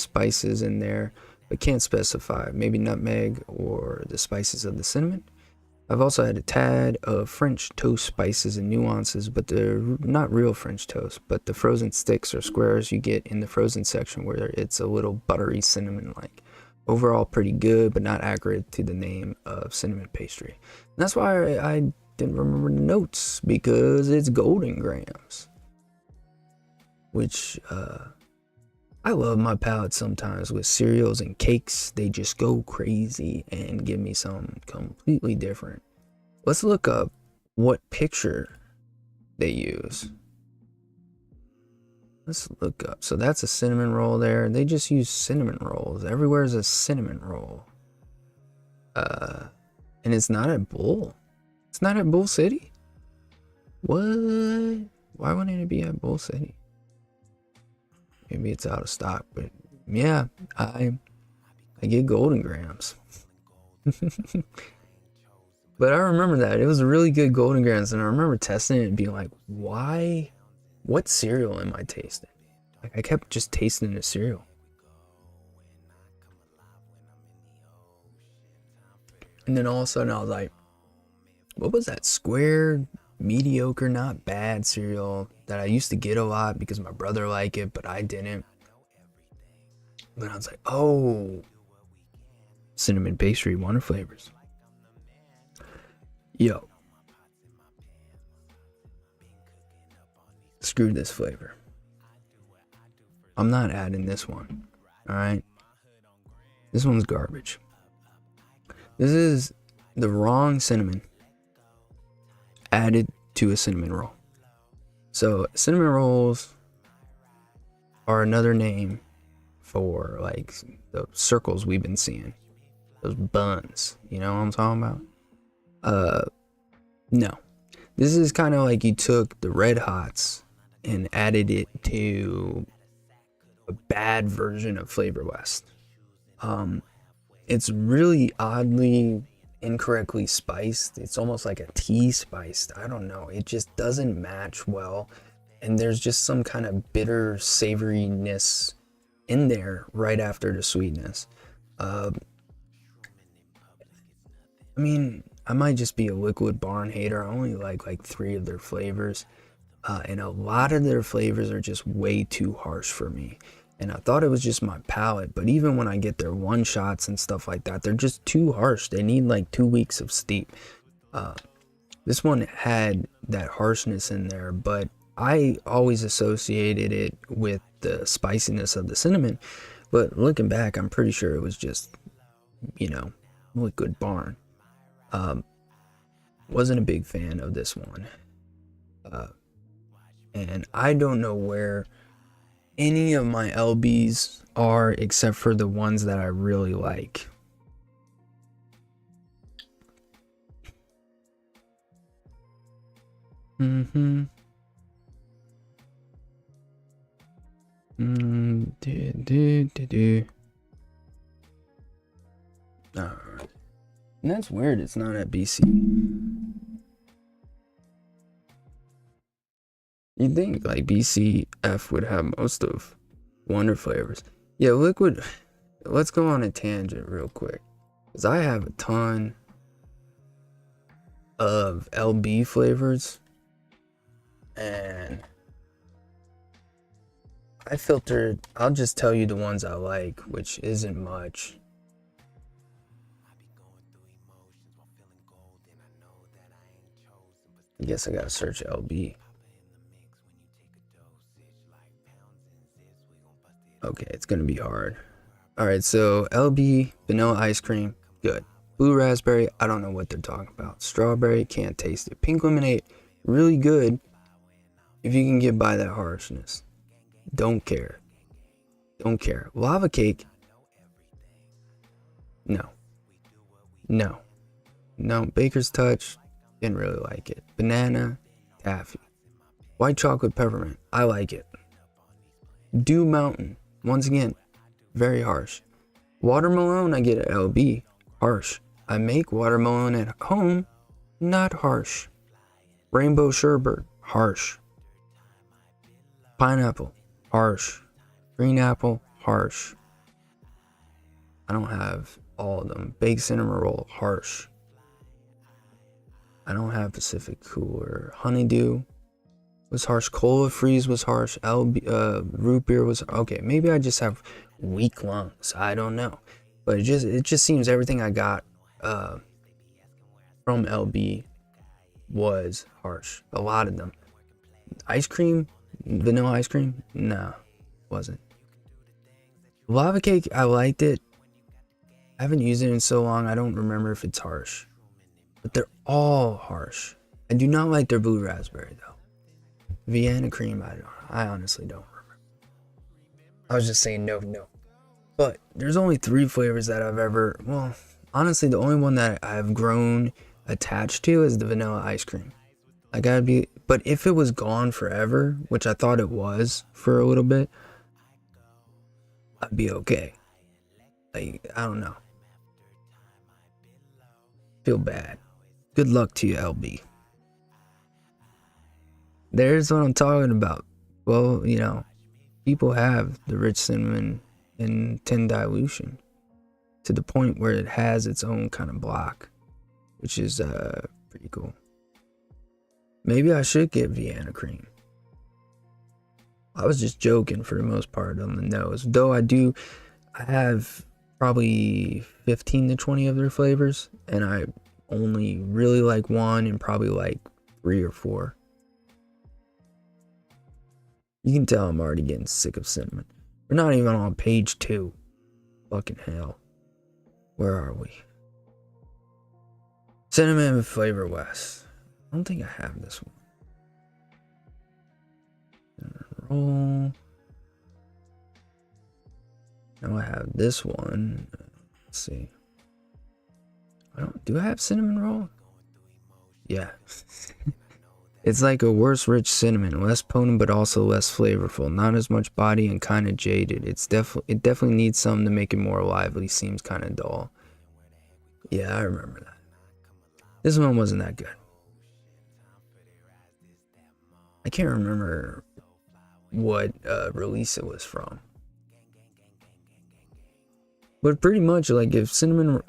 spices in there, but can't specify. Maybe nutmeg or the spices of the cinnamon. I've also had a tad of French toast spices and nuances, but they're not real French toast, but the frozen sticks or squares you get in the frozen section where it's a little buttery cinnamon-like. Overall pretty good, but not accurate to the name of cinnamon pastry. And that's why I didn't remember the notes, because it's golden grams. Which, I love my palate sometimes with cereals and cakes. They just go crazy and give me something completely different. Let's look up what picture they use. Let's look up. So that's a cinnamon roll there. They just use cinnamon rolls. Everywhere is a cinnamon roll. And it's not at Bull. It's not at Bull City? What? Why wouldn't it be at Bull City? Maybe it's out of stock, but yeah, I get golden grams. But I remember that. It was a really good golden grams, and I remember testing it and being like, why? What cereal am I tasting? Like, I kept just tasting the cereal. And then all of a sudden I was like, what was that square, mediocre, not bad cereal that I used to get a lot because my brother liked it, but I didn't? But I was like, oh, cinnamon pastry, Wonder Flavors. Yo. Screw this flavor. I'm not adding this one. Alright. This one's garbage. This is the wrong cinnamon added to a cinnamon roll. So cinnamon rolls are another name for like the circles we've been seeing. Those buns. You know what I'm talking about? No. This is kind of like you took the Red Hots and added it to a bad version of Flavor West. It's really oddly incorrectly spiced. It's almost like a tea spiced. I don't know. It just doesn't match well. And there's just some kind of bitter savoriness in there right after the sweetness. I mean, I might just be a Liquid Barn hater. I only like 3 of their flavors. And a lot of their flavors are just way too harsh for me. And I thought it was just my palate, but even when I get their one shots and stuff like that, they're just too harsh. They need like 2 weeks of steep. This one had that harshness in there, but I always associated it with the spiciness of the cinnamon. But looking back, I'm pretty sure it was just, you know, Liquid Barn. Wasn't a big fan of this one. And I don't know where any of my LBs are except for the ones that I really like. Alright. And that's weird, it's not at BC. You'd think like BCF would have most of Wonder flavors. Yeah, Liquid. Let's go on a tangent real quick, because I have a ton of LB flavors, and I filtered. I'll just tell you the ones I like, which isn't much. I guess I gotta search LB. Okay, it's gonna be hard. Alright, so LB, vanilla ice cream, good. Blue raspberry, I don't know what they're talking about. Strawberry, can't taste it. Pink lemonade, really good if you can get by that harshness. Don't care. Don't care. Lava cake, no. No. No, Baker's Touch, didn't really like it. Banana, taffy. White chocolate peppermint, I like it. Dew Mountain, once again, very harsh. Watermelon, I get at LB, harsh. I make watermelon at home, not harsh. Rainbow sherbet, harsh. Pineapple, harsh. Green apple, harsh. I don't have all of them. Baked cinnamon roll, harsh. I don't have Pacific Cooler. Honeydew was harsh. Cola Freeze was harsh. Root beer was okay. Maybe I just have weak lungs. I don't know, but it just seems everything I got from LB was harsh. A lot of them. Ice cream, vanilla ice cream, nah, wasn't. Lava cake, I liked it. I haven't used it in so long. I don't remember if it's harsh, but they're all harsh. I do not like their blue raspberry though. Vienna cream, I honestly don't remember. I was just saying no. But there's only 3 flavors that I've ever, well, honestly, the only one that I've grown attached to is the vanilla ice cream. Like but if it was gone forever, which I thought it was for a little bit, I'd be okay. Like, I don't know. Feel bad. Good luck to you, LB. There's what I'm talking about. Well, you know, people have the rich cinnamon in 10 dilution to the point where it has its own kind of block, which is pretty cool. Maybe I should get Vienna cream. I was just joking for the most part on the nose, though I have probably 15 to 20 of their flavors, and I only really like one and probably like 3 or 4. You can tell I'm already getting sick of cinnamon. We're not even on page 2. Fucking hell. Where are we? Cinnamon Flavor West. I don't think I have this one. Roll. Now I have this one. Let's see. Do I have cinnamon roll? Yeah. It's like a worse rich cinnamon, less potent but also less flavorful, not as much body and kind of jaded. It definitely needs something to make it more lively. Seems kind of dull. Yeah, I remember that. This one wasn't that good. I can't remember what release it was from. But pretty much, like, if cinnamon,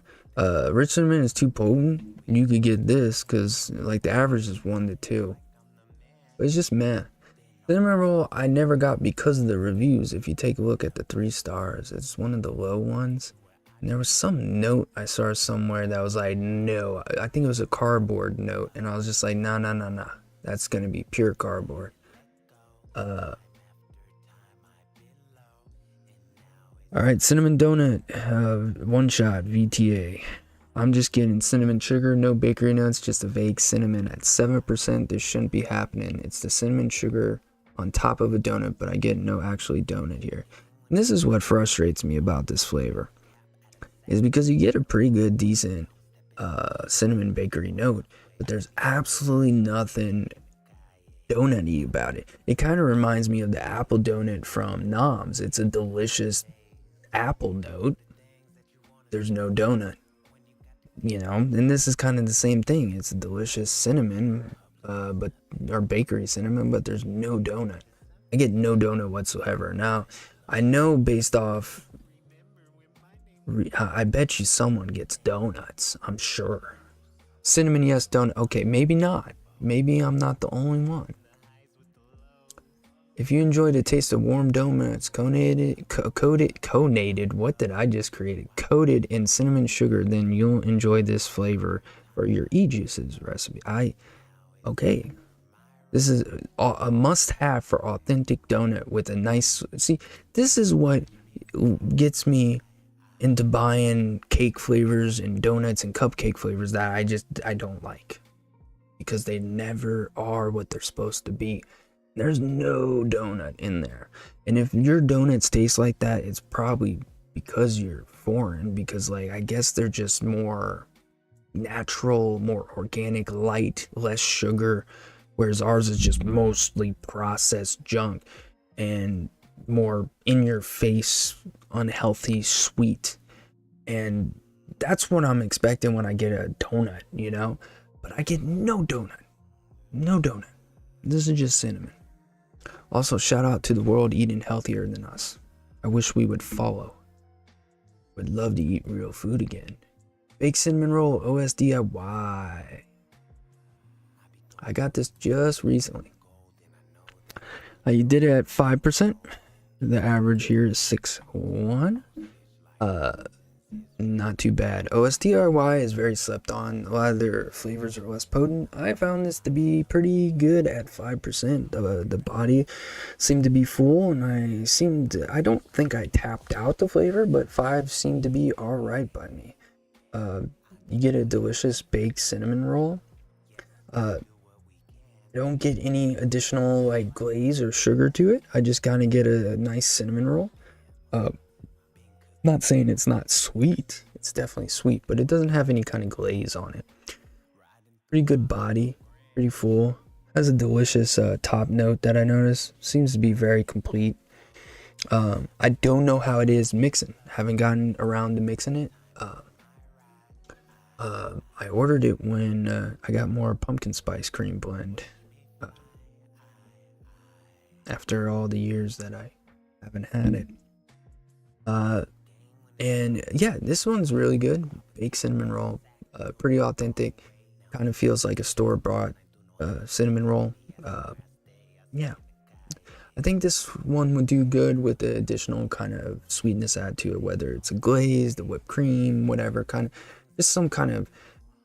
rich cinnamon is too potent, you could get this, because like the average is 1 to 2. But it's just meh. Cinnamon roll I never got because of the reviews. If you take a look at the 3 stars, it's one of the low ones. And there was some note I saw somewhere that was like, no, I think it was a cardboard note, and I was just like, nah, that's gonna be pure cardboard. Alright, cinnamon donut, one shot, VTA. I'm just getting cinnamon sugar, no bakery notes, just a vague cinnamon. At 7%, this shouldn't be happening. It's the cinnamon sugar on top of a donut, but I get no actually donut here. And this is what frustrates me about this flavor, is because you get a pretty good, decent cinnamon bakery note, but there's absolutely nothing donut-y about it. It kind of reminds me of the apple donut from Nom's. It's a delicious apple note. There's no donut, you know, and this is kind of the same thing. It's a delicious cinnamon, or bakery cinnamon, but there's no donut. I get no donut whatsoever. Now, I know based off, I bet you someone gets donuts, I'm sure. Cinnamon, yes, donut. Okay, maybe not. Maybe I'm not the only one. If you enjoy the taste of warm donuts coated, what did I just create? Coated in cinnamon sugar, then you'll enjoy this flavor for your e-juices recipe. Okay. This is a must-have for authentic donut with a nice, see, this is what gets me into buying cake flavors and donuts and cupcake flavors that I don't like, because they never are what they're supposed to be. There's no donut in there. And if your donuts taste like that, it's probably because you're foreign, because like I guess they're just more natural, more organic, light, less sugar, whereas ours is just mostly processed junk and more in your face, unhealthy, sweet. And that's what I'm expecting when I get a donut, you know? But I get no donut. No donut. This is just cinnamon. Also, shout out to the world eating healthier than us. I wish we would follow. Would love to eat real food again. Baked cinnamon roll, OSDIY. I got this just recently. You did it at 5%. The average here is 6.1. Not too bad. OSDIY is very slept on. A lot of their flavors are less potent. I found this to be pretty good at 5%. The body seemed to be full, and I don't think I tapped out the flavor, but 5 seemed to be alright by me. You get a delicious baked cinnamon roll. Don't get any additional like glaze or sugar to it. I just kind of get a nice cinnamon roll. Not saying it's not sweet, it's definitely sweet, but it doesn't have any kind of glaze on it. Pretty good body, pretty full. Has a delicious top note that I noticed. Seems to be very complete. I don't know how it is mixing. Haven't gotten around to mixing it. I ordered it when I got more pumpkin spice cream blend. After all the years that I haven't had it. And yeah, this one's really good. Baked cinnamon roll, pretty authentic. Kind of feels like a store-bought cinnamon roll. Yeah, I think this one would do good with the additional kind of sweetness added to it, whether it's a glaze, the whipped cream, whatever kind of, just some kind of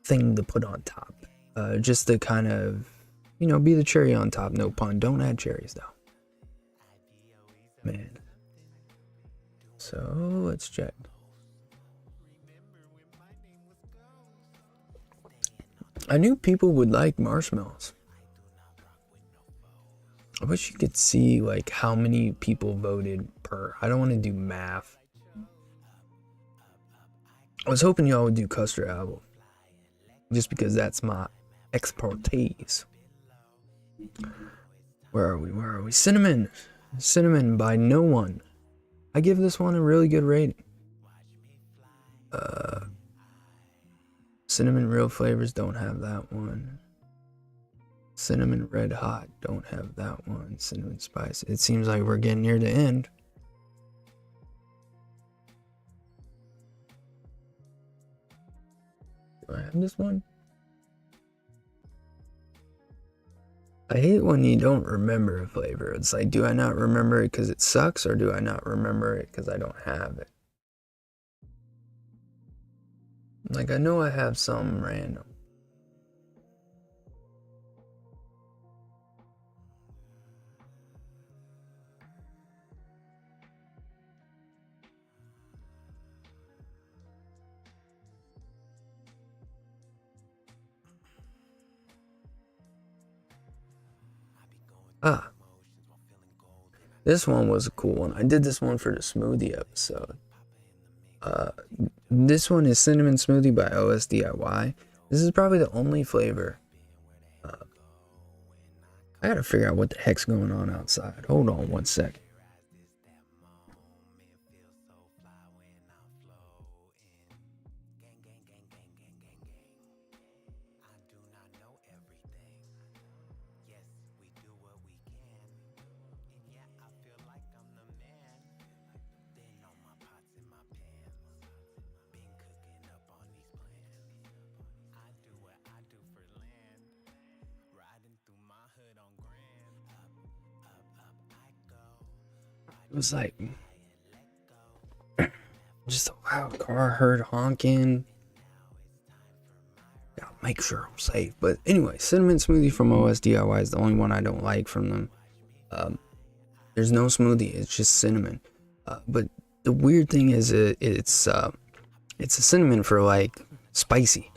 thing to put on top. Just to kind of, you know, be the cherry on top. No pun. Don't add cherries though. Man. So let's check. I knew people would like marshmallows. I wish you could see like how many people voted per. I don't want to do math. I was hoping y'all would do custard apple, just because that's my expertise. Where are we? Where are we? Cinnamon. Cinnamon by no one. I give this one a really good rating. Cinnamon real flavors don't have that one. Cinnamon red hot don't have that one. Cinnamon spice. It seems like we're getting near the end. Do I have this one? I hate when you don't remember a flavor. It's like, do I not remember it because it sucks, or do I not remember it because I don't have it? Like, I know I have some random. This one was a cool one. I did this one for the smoothie episode. This one is Cinnamon Smoothie by OSDIY. This is probably the only flavor. I gotta figure out what the heck's going on outside. Hold on one sec. It was like just a loud car heard honking. Gotta make sure I'm safe. But anyway, Cinnamon Smoothie from OSDIY is the only one I don't like from them. There's no smoothie, it's just cinnamon. But the weird thing is it's a cinnamon for like spicy.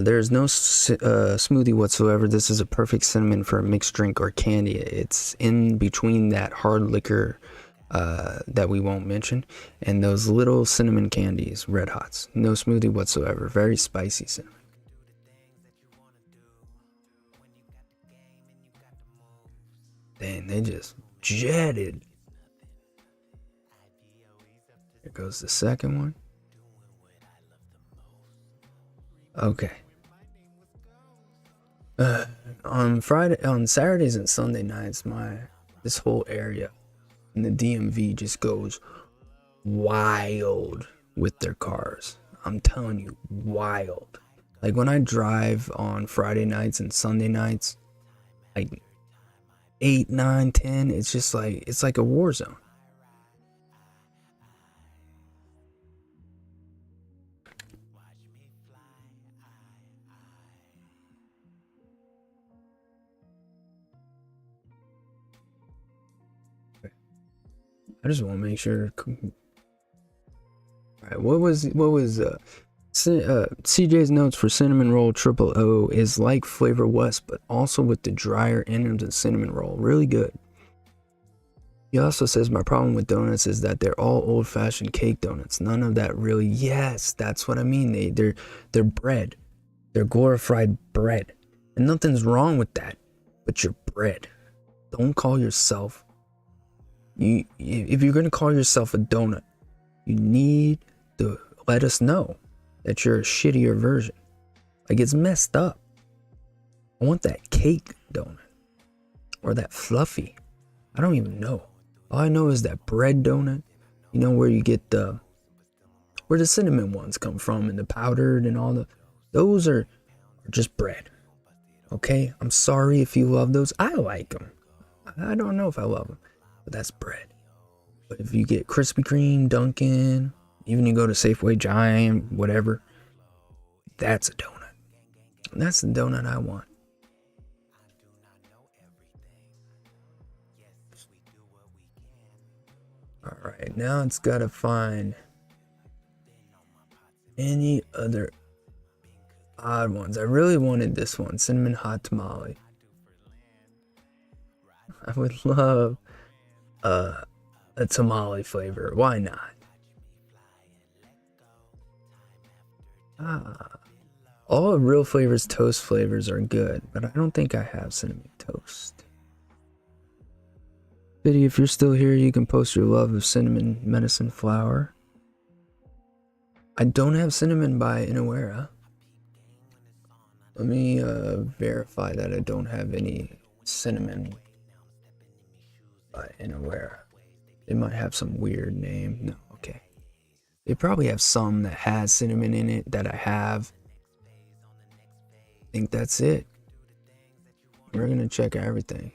There's no smoothie whatsoever. This is a perfect cinnamon for a mixed drink or candy. It's in between that hard liquor that we won't mention and those little cinnamon candies, Red Hots. No smoothie whatsoever. Very spicy cinnamon. Dang, they just jetted. Here goes the second one. Okay. On Saturdays and Sunday nights, this whole area in the DMV just goes wild with their cars. I'm telling you, wild. Like when I drive on Friday nights and Sunday nights, like 8, 9, 10, it's just like, it's like a war zone. I just want to make sure. All right, what was CJ's notes for Cinnamon Roll Triple O is like Flavor West, but also with the drier innards of cinnamon roll. Really good. He also says my problem with donuts is that they're all old-fashioned cake donuts. None of that really. Yes, that's what I mean. They're bread. They're glorified bread, and nothing's wrong with that. But you're bread. Don't call yourself. If you're gonna call yourself a donut, you need to let us know that you're a shittier version. Like, it's messed up. I want that cake donut or that fluffy. I don't even know. All I know is that bread donut. You know where you get where the cinnamon ones come from and the powdered and all those are just bread. Okay, I'm sorry if you love those. I like them. I don't know if I love them. But that's bread. But if you get Krispy Kreme, Dunkin', even you go to Safeway, Giant, whatever, that's a donut. And that's the donut I want. All right, now it's got to find any other odd ones. I really wanted this one, cinnamon hot tamale. I would love a tamale flavor. Why not? All real flavors, toast flavors are good, but I don't think I have cinnamon toast. Biddy, if you're still here, you can post your love of cinnamon medicine flower. I don't have cinnamon by Inawera. Let me verify that I don't have any cinnamon by Inawera. They might have some weird name. No, okay. They probably have some that has cinnamon in it that I have. I think that's it. We're gonna check everything.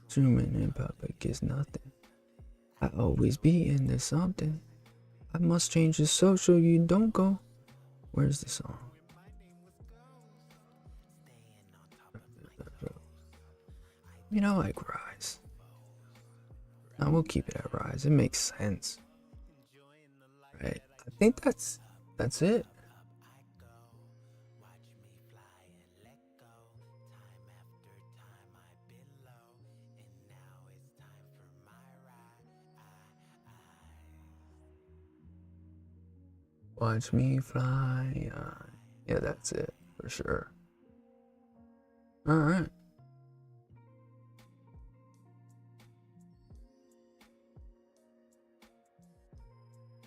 Cinnamon and public is nothing. I always be into something. I must change the social, you don't go. Where's the song? You know, like Rise. Now we'll keep it at Rise. It makes sense. Right. I think that's it. Watch me fly. Yeah, that's it for sure. All right.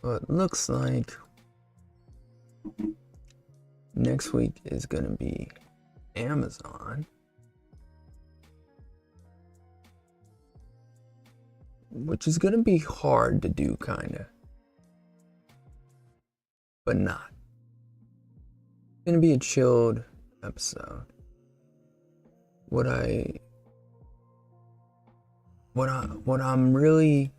Well, it looks like next week is gonna be Amazon, which is gonna be hard to do, kinda, but not. It's gonna be a chilled episode. What I'm really,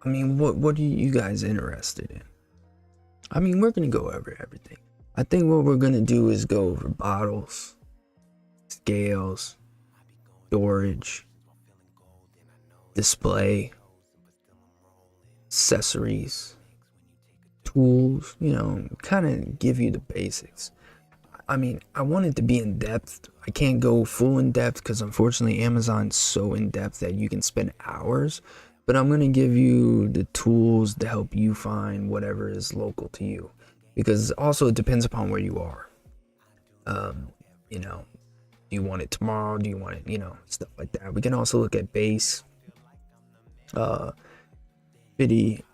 I mean, what are you guys interested in? I mean, we're gonna go over everything. I think what we're gonna do is go over bottles, scales, storage, display, accessories, tools, you know, kind of give you the basics. I mean, I want it to be in depth. I can't go full in depth because unfortunately Amazon's so in depth that you can spend hours, but I'm going to give you the tools to help you find whatever is local to you, because also it depends upon where you are. You know, do you want it tomorrow? Do you want it, you know, stuff like that. We can also look at base. Biddy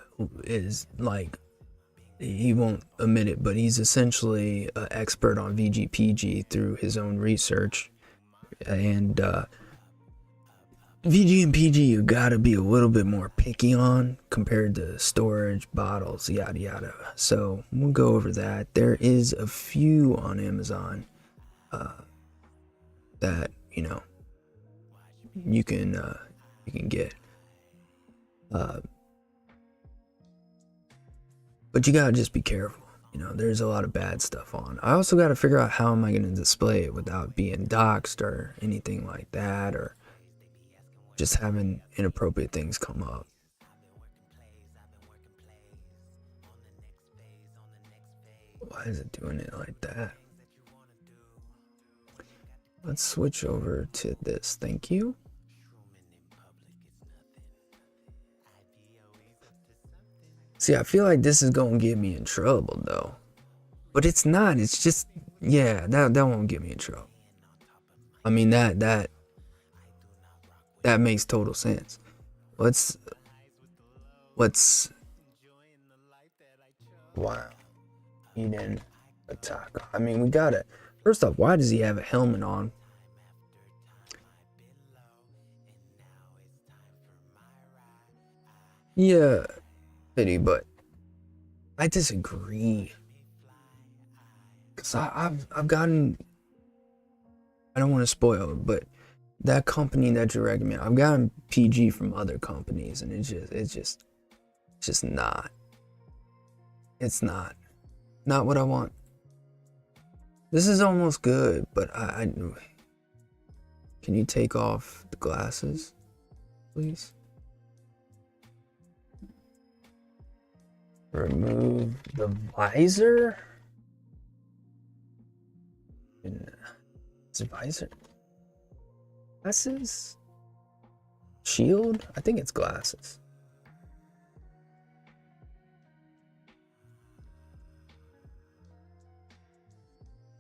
is like, he won't admit it, but he's essentially an expert on VGPG through his own research. And VG and PG you gotta be a little bit more picky on compared to storage, bottles, yada yada. So we'll go over that. There is a few on Amazon that, you know, you can get. But you gotta just be careful. You know, there's a lot of bad stuff on. I also gotta figure out how am I gonna display it without being doxxed or anything like that, or just having inappropriate things come up. Why is it doing it like that? Let's switch over to this. Thank you. See, I feel like this is gonna get me in trouble though, but it's not. It's just, yeah, that won't get me in trouble. I mean, that makes total sense. Let's wow, eating a taco. I mean, we gotta, first off, why does he have a helmet on? Yeah, pity, but I disagree. Cause I've gotten, I don't want to spoil it, but that company that you recommend, I've gotten PG from other companies, and it's just not. It's not what I want. This is almost good, but I Can you take off the glasses, please? Remove the visor? Is it visor? Glasses? Shield? I think it's glasses.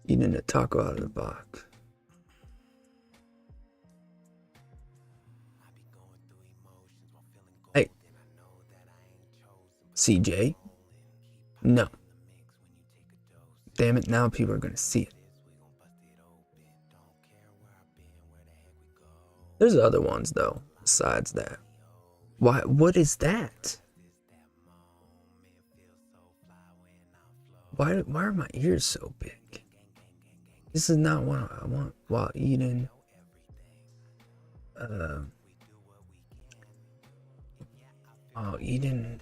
Eating a taco out of the box. Hey. CJ? No. Damn it, now people are gonna see it. There's other ones though, besides that. Why? What is that? Why are my ears so big? This is not what I want while eating. While eating.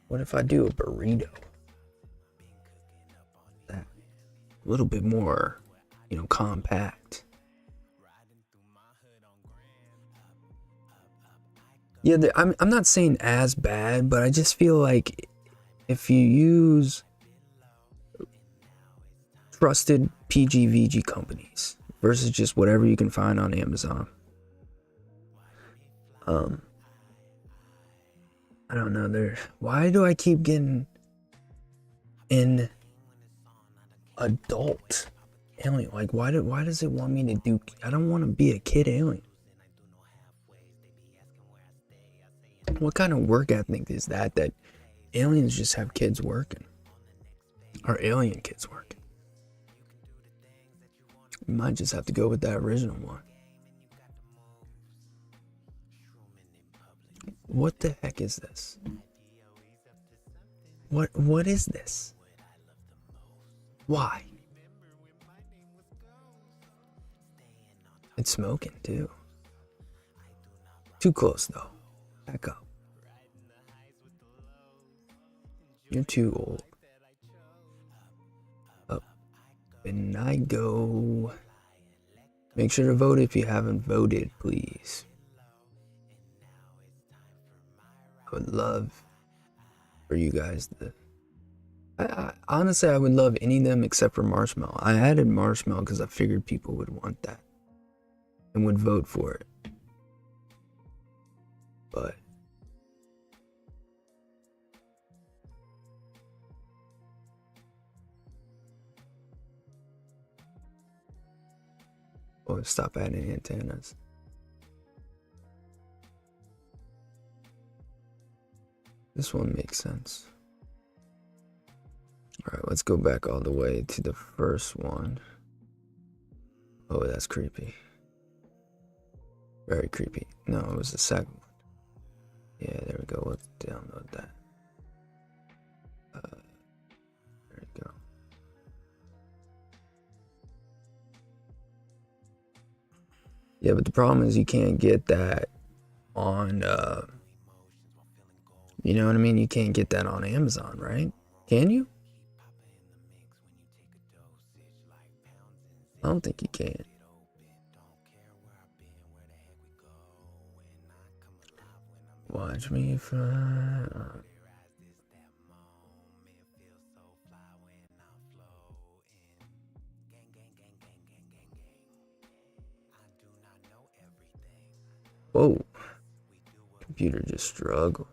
What if I do a burrito? That a little bit more, you know, compact. Yeah, I'm not saying as bad, but I just feel like if you use trusted PG/VG companies versus just whatever you can find on Amazon, I don't know. Why do I keep getting an adult alien? Like, why does it want me to do? I don't want to be a kid alien. What kind of work ethic is that? That aliens just have kids working, or alien kids working? You might just have to go with that original one. What the heck is this? What is this? Why? It's smoking too. Too close though. Back up. You're too old. Up and I go. Make sure to vote if you haven't voted, please. I would love for you guys to. Honestly, I would love any of them except for Marshmallow. I added Marshmallow because I figured people would want that and would vote for it. But stop adding antennas. This one makes sense. Alright, let's go back all the way to the first one. Oh, that's creepy. Very creepy. No, it was the second one. Yeah, there we go. Let's download that. There we go. Yeah, but the problem is you can't get that on, you know what I mean? You can't get that on Amazon, right? Can you? I don't think you can. Watch me fly. Whoa. Computer just struggled.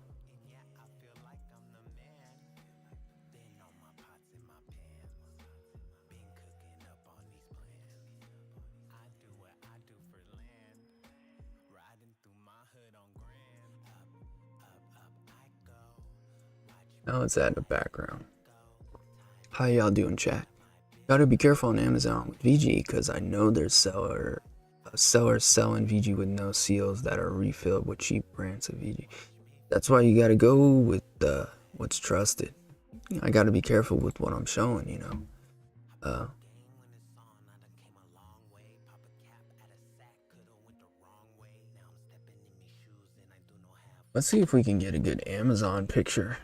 Now it's at the background. How y'all doing, chat? Gotta be careful on Amazon with VG because I know there's sellers selling VG with no seals that are refilled with cheap brands of VG. That's why you gotta go with what's trusted. I gotta be careful with what I'm showing, you know. Let's see if we can get a good Amazon picture.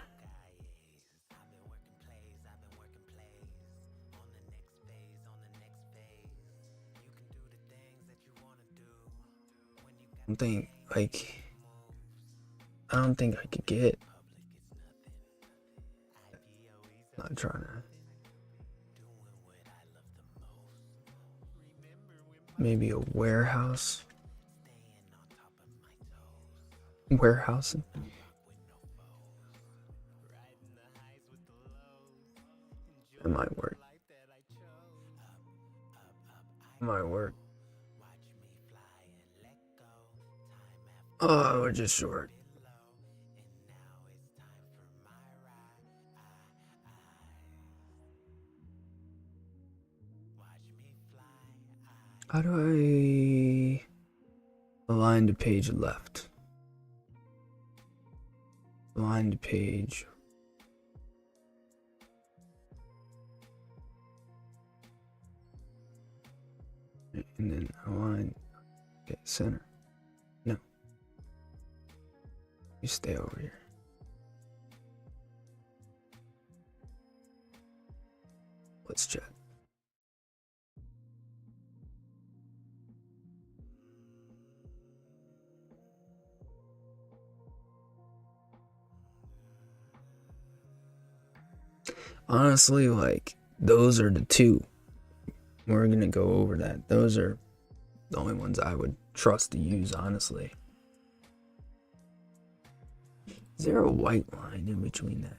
don't think like I don't think I could get. Not trying to. Maybe a warehouse. Warehousing. It might work. It might work. Oh, we're just short. How do I align to page left? Align to page. And then align. Okay, center. No. You stay over here. Let's check. Honestly, like, those are the two. We're gonna go over that. Those are the only ones I would trust to use, honestly. Is there a white line in between that?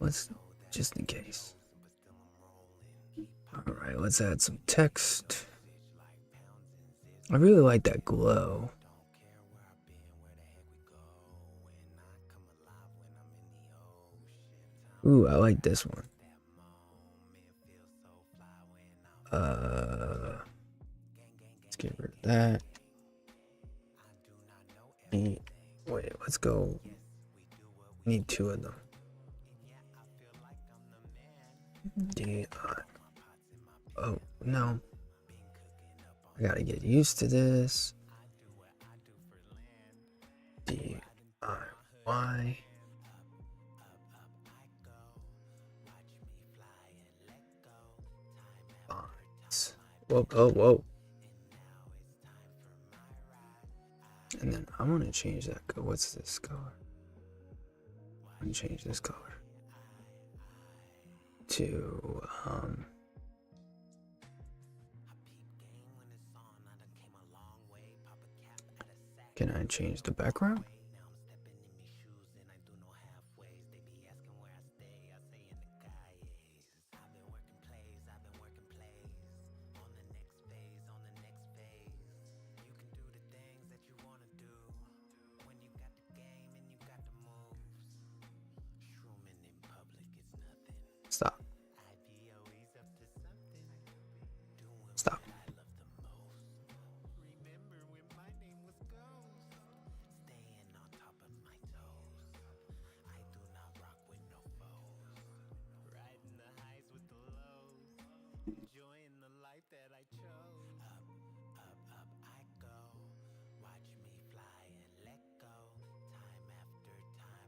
Let's, just in case. Alright, let's add some text. I really like that glow. Ooh, I like this one. Let's get rid of that. Wait, let's go. Need two of them. Oh, no. I gotta get used to this. DIY. Whoa, whoa, whoa. And then I want to change that color. What's this color? I'm going to change this color to, can I change the background? Stop. Stop.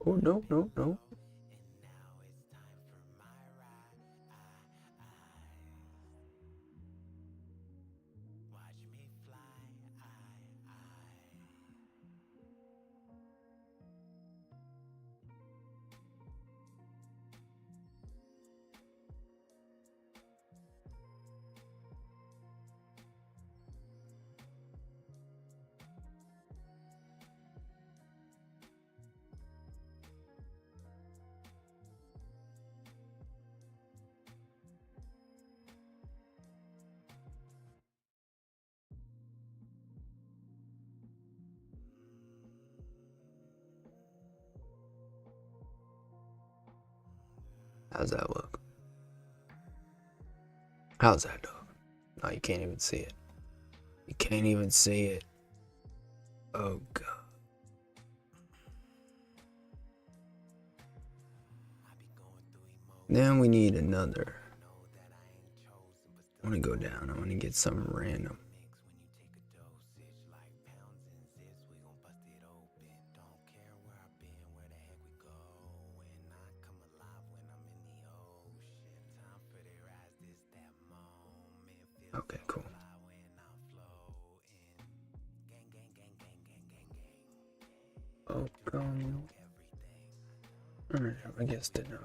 Oh, no, no, no. How's that look? How's that look? No, you can't even see it. You can't even see it. Oh, God. Then we need another. I want to go down. I want to get something random. Okay, cool. Welcome. Alright, I guess Denoted.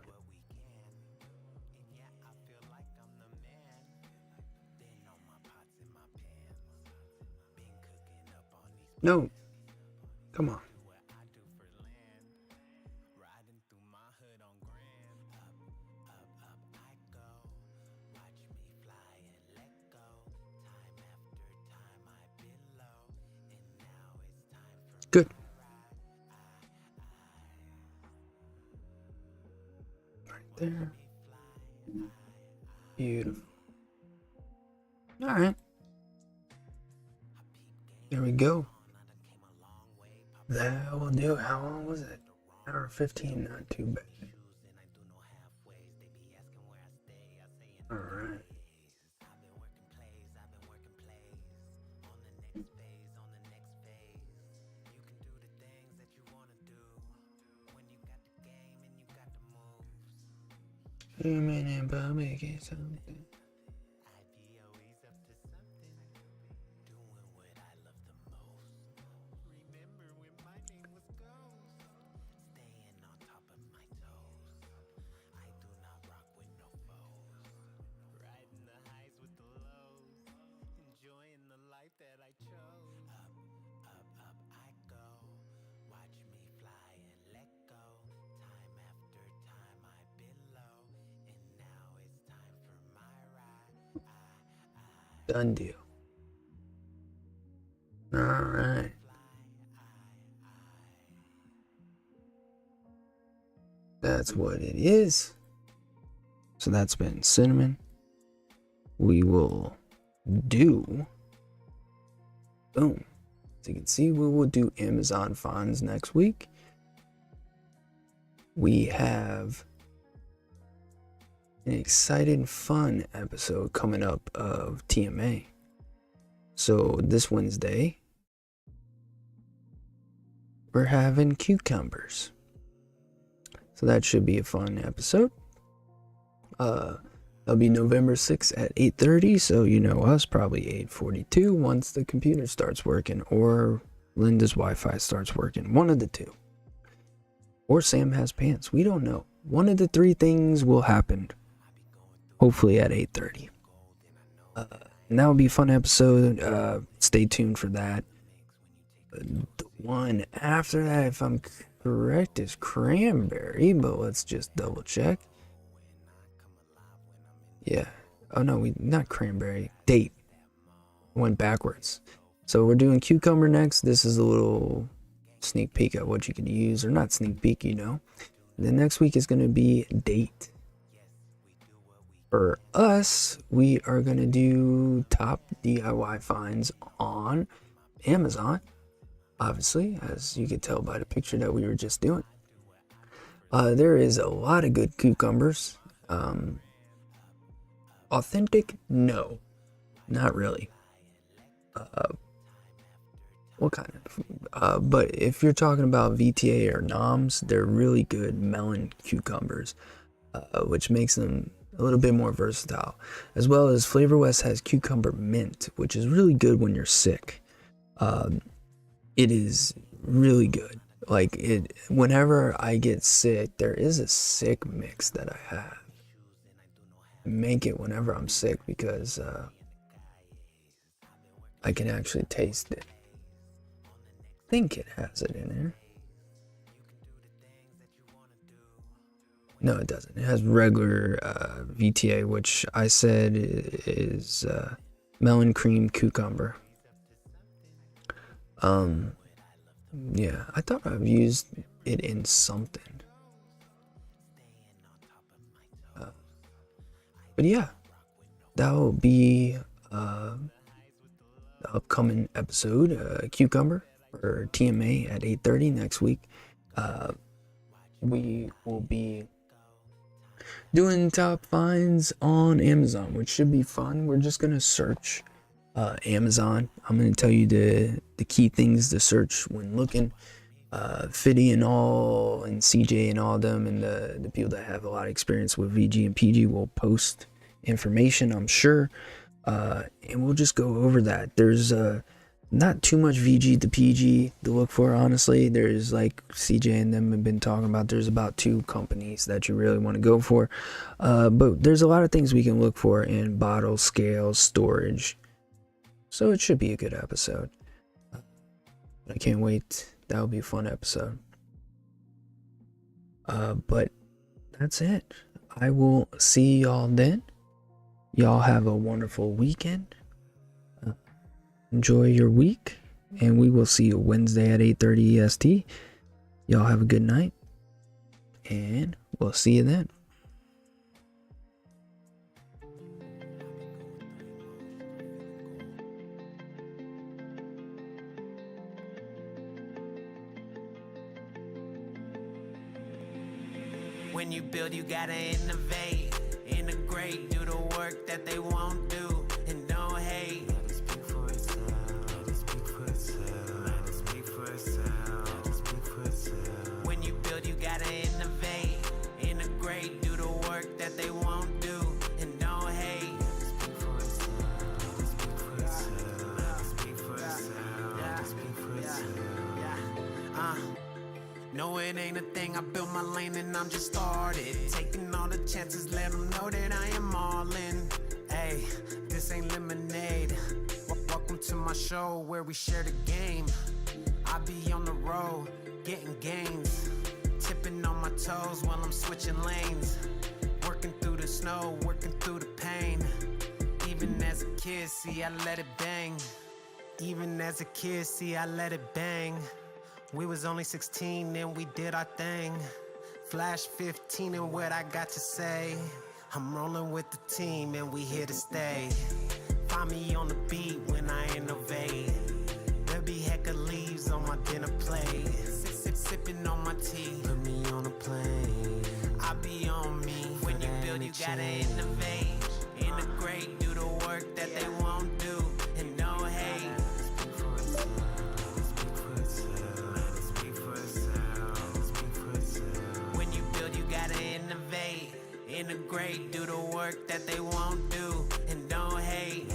No, come on. Good. Right there. Beautiful. Alright. There we go. That will do. How long was it? Hour 15, not too bad. Alright. Human in public is something. Done deal. Alright. That's what it is. So that's been cinnamon. We will do. Boom. As you can see, we will do Amazon finds next week. We have an exciting, fun episode coming up of TMA. So this Wednesday, we're having cucumbers. So that should be a fun episode. That'll be November 6th at 8:30. So you know us, probably 8:42 once the computer starts working, or Linda's Wi-Fi starts working. One of the two. Or Sam has pants. We don't know. One of the three things will happen. Hopefully at 8:30. And that will be a fun episode. Stay tuned for that. The one after that, if I'm correct, is cranberry, but let's just double check. Yeah. Oh no, not cranberry. Date. Went backwards. So we're doing cucumber next. This is a little sneak peek at what you could use, or not sneak peek, you know. The next week is going to be date. For us, we are going to do top DIY finds on Amazon, obviously, as you could tell by the picture that we were just doing. There is a lot of good cucumbers. Authentic? No, not really. What kind of? But if you're talking about VTA or noms, they're really good melon cucumbers, which makes them a little bit more versatile. As well as Flavor West has cucumber mint, which is really good when you're sick. It is really good. Like whenever I get sick, there is a sick mix that I have. I make it whenever I'm sick because I can actually taste it. I think it has it in there. No, it doesn't. It has regular VTA, which I said is melon cream cucumber. Yeah, I thought I've used it in something. But yeah, that will be the upcoming episode, cucumber for TMA at 8:30 next week. We will be doing top finds on Amazon, which should be fun. We're just gonna search Amazon. I'm gonna tell you the key things to search when looking. Fiddy and all, and CJ and all of them, and the people that have a lot of experience with VG and PG will post information, I'm sure, and we'll just go over that. There's not too much VG to PG to look for, honestly. There's like CJ and them have been talking about, there's about 2 companies that you really want to go for. But there's a lot of things we can look for in bottle, scale, storage. So it should be a good episode. I can't wait. That'll be a fun episode. But that's it. I will see y'all then. Y'all have a wonderful weekend. Enjoy your week, and we will see you Wednesday at 8:30 EST. Y'all have a good night, and we'll see you then. When you build, you gotta innovate, integrate, do the work that they won't do, and don't hate. Let it speak for itself. Let it speak for itself. Let it speak for itself. Let it speak for itself. When you build, you gotta innovate, integrate, do the work that they won't do, and don't hate. Let it speak for itself. Let it speak for itself. Let it speak for itself. Let it speak for itself. No, it ain't a thing, I built my lane and I'm just started. Taking all the chances, let them know that I am all in. Hey, this ain't lemonade. Welcome to my show where we share the game. I be on the road, getting gains. Tipping on my toes while I'm switching lanes. Working through the snow, working through the pain. Even as a kid, see, I let it bang. Even as a kid, see, I let it bang. We was only 16 and we did our thing. Flash 15 and what I got to say. I'm rolling with the team and we here to stay. Find me on the beat when I innovate. There'll be heck of leaves on my dinner plate. Sipping on my tea. Put me on a plane. I be on me. When you build, you gotta innovate. Integrate, do the work that they won't do, and don't hate. Integrate, do the work that they won't do, and don't hate.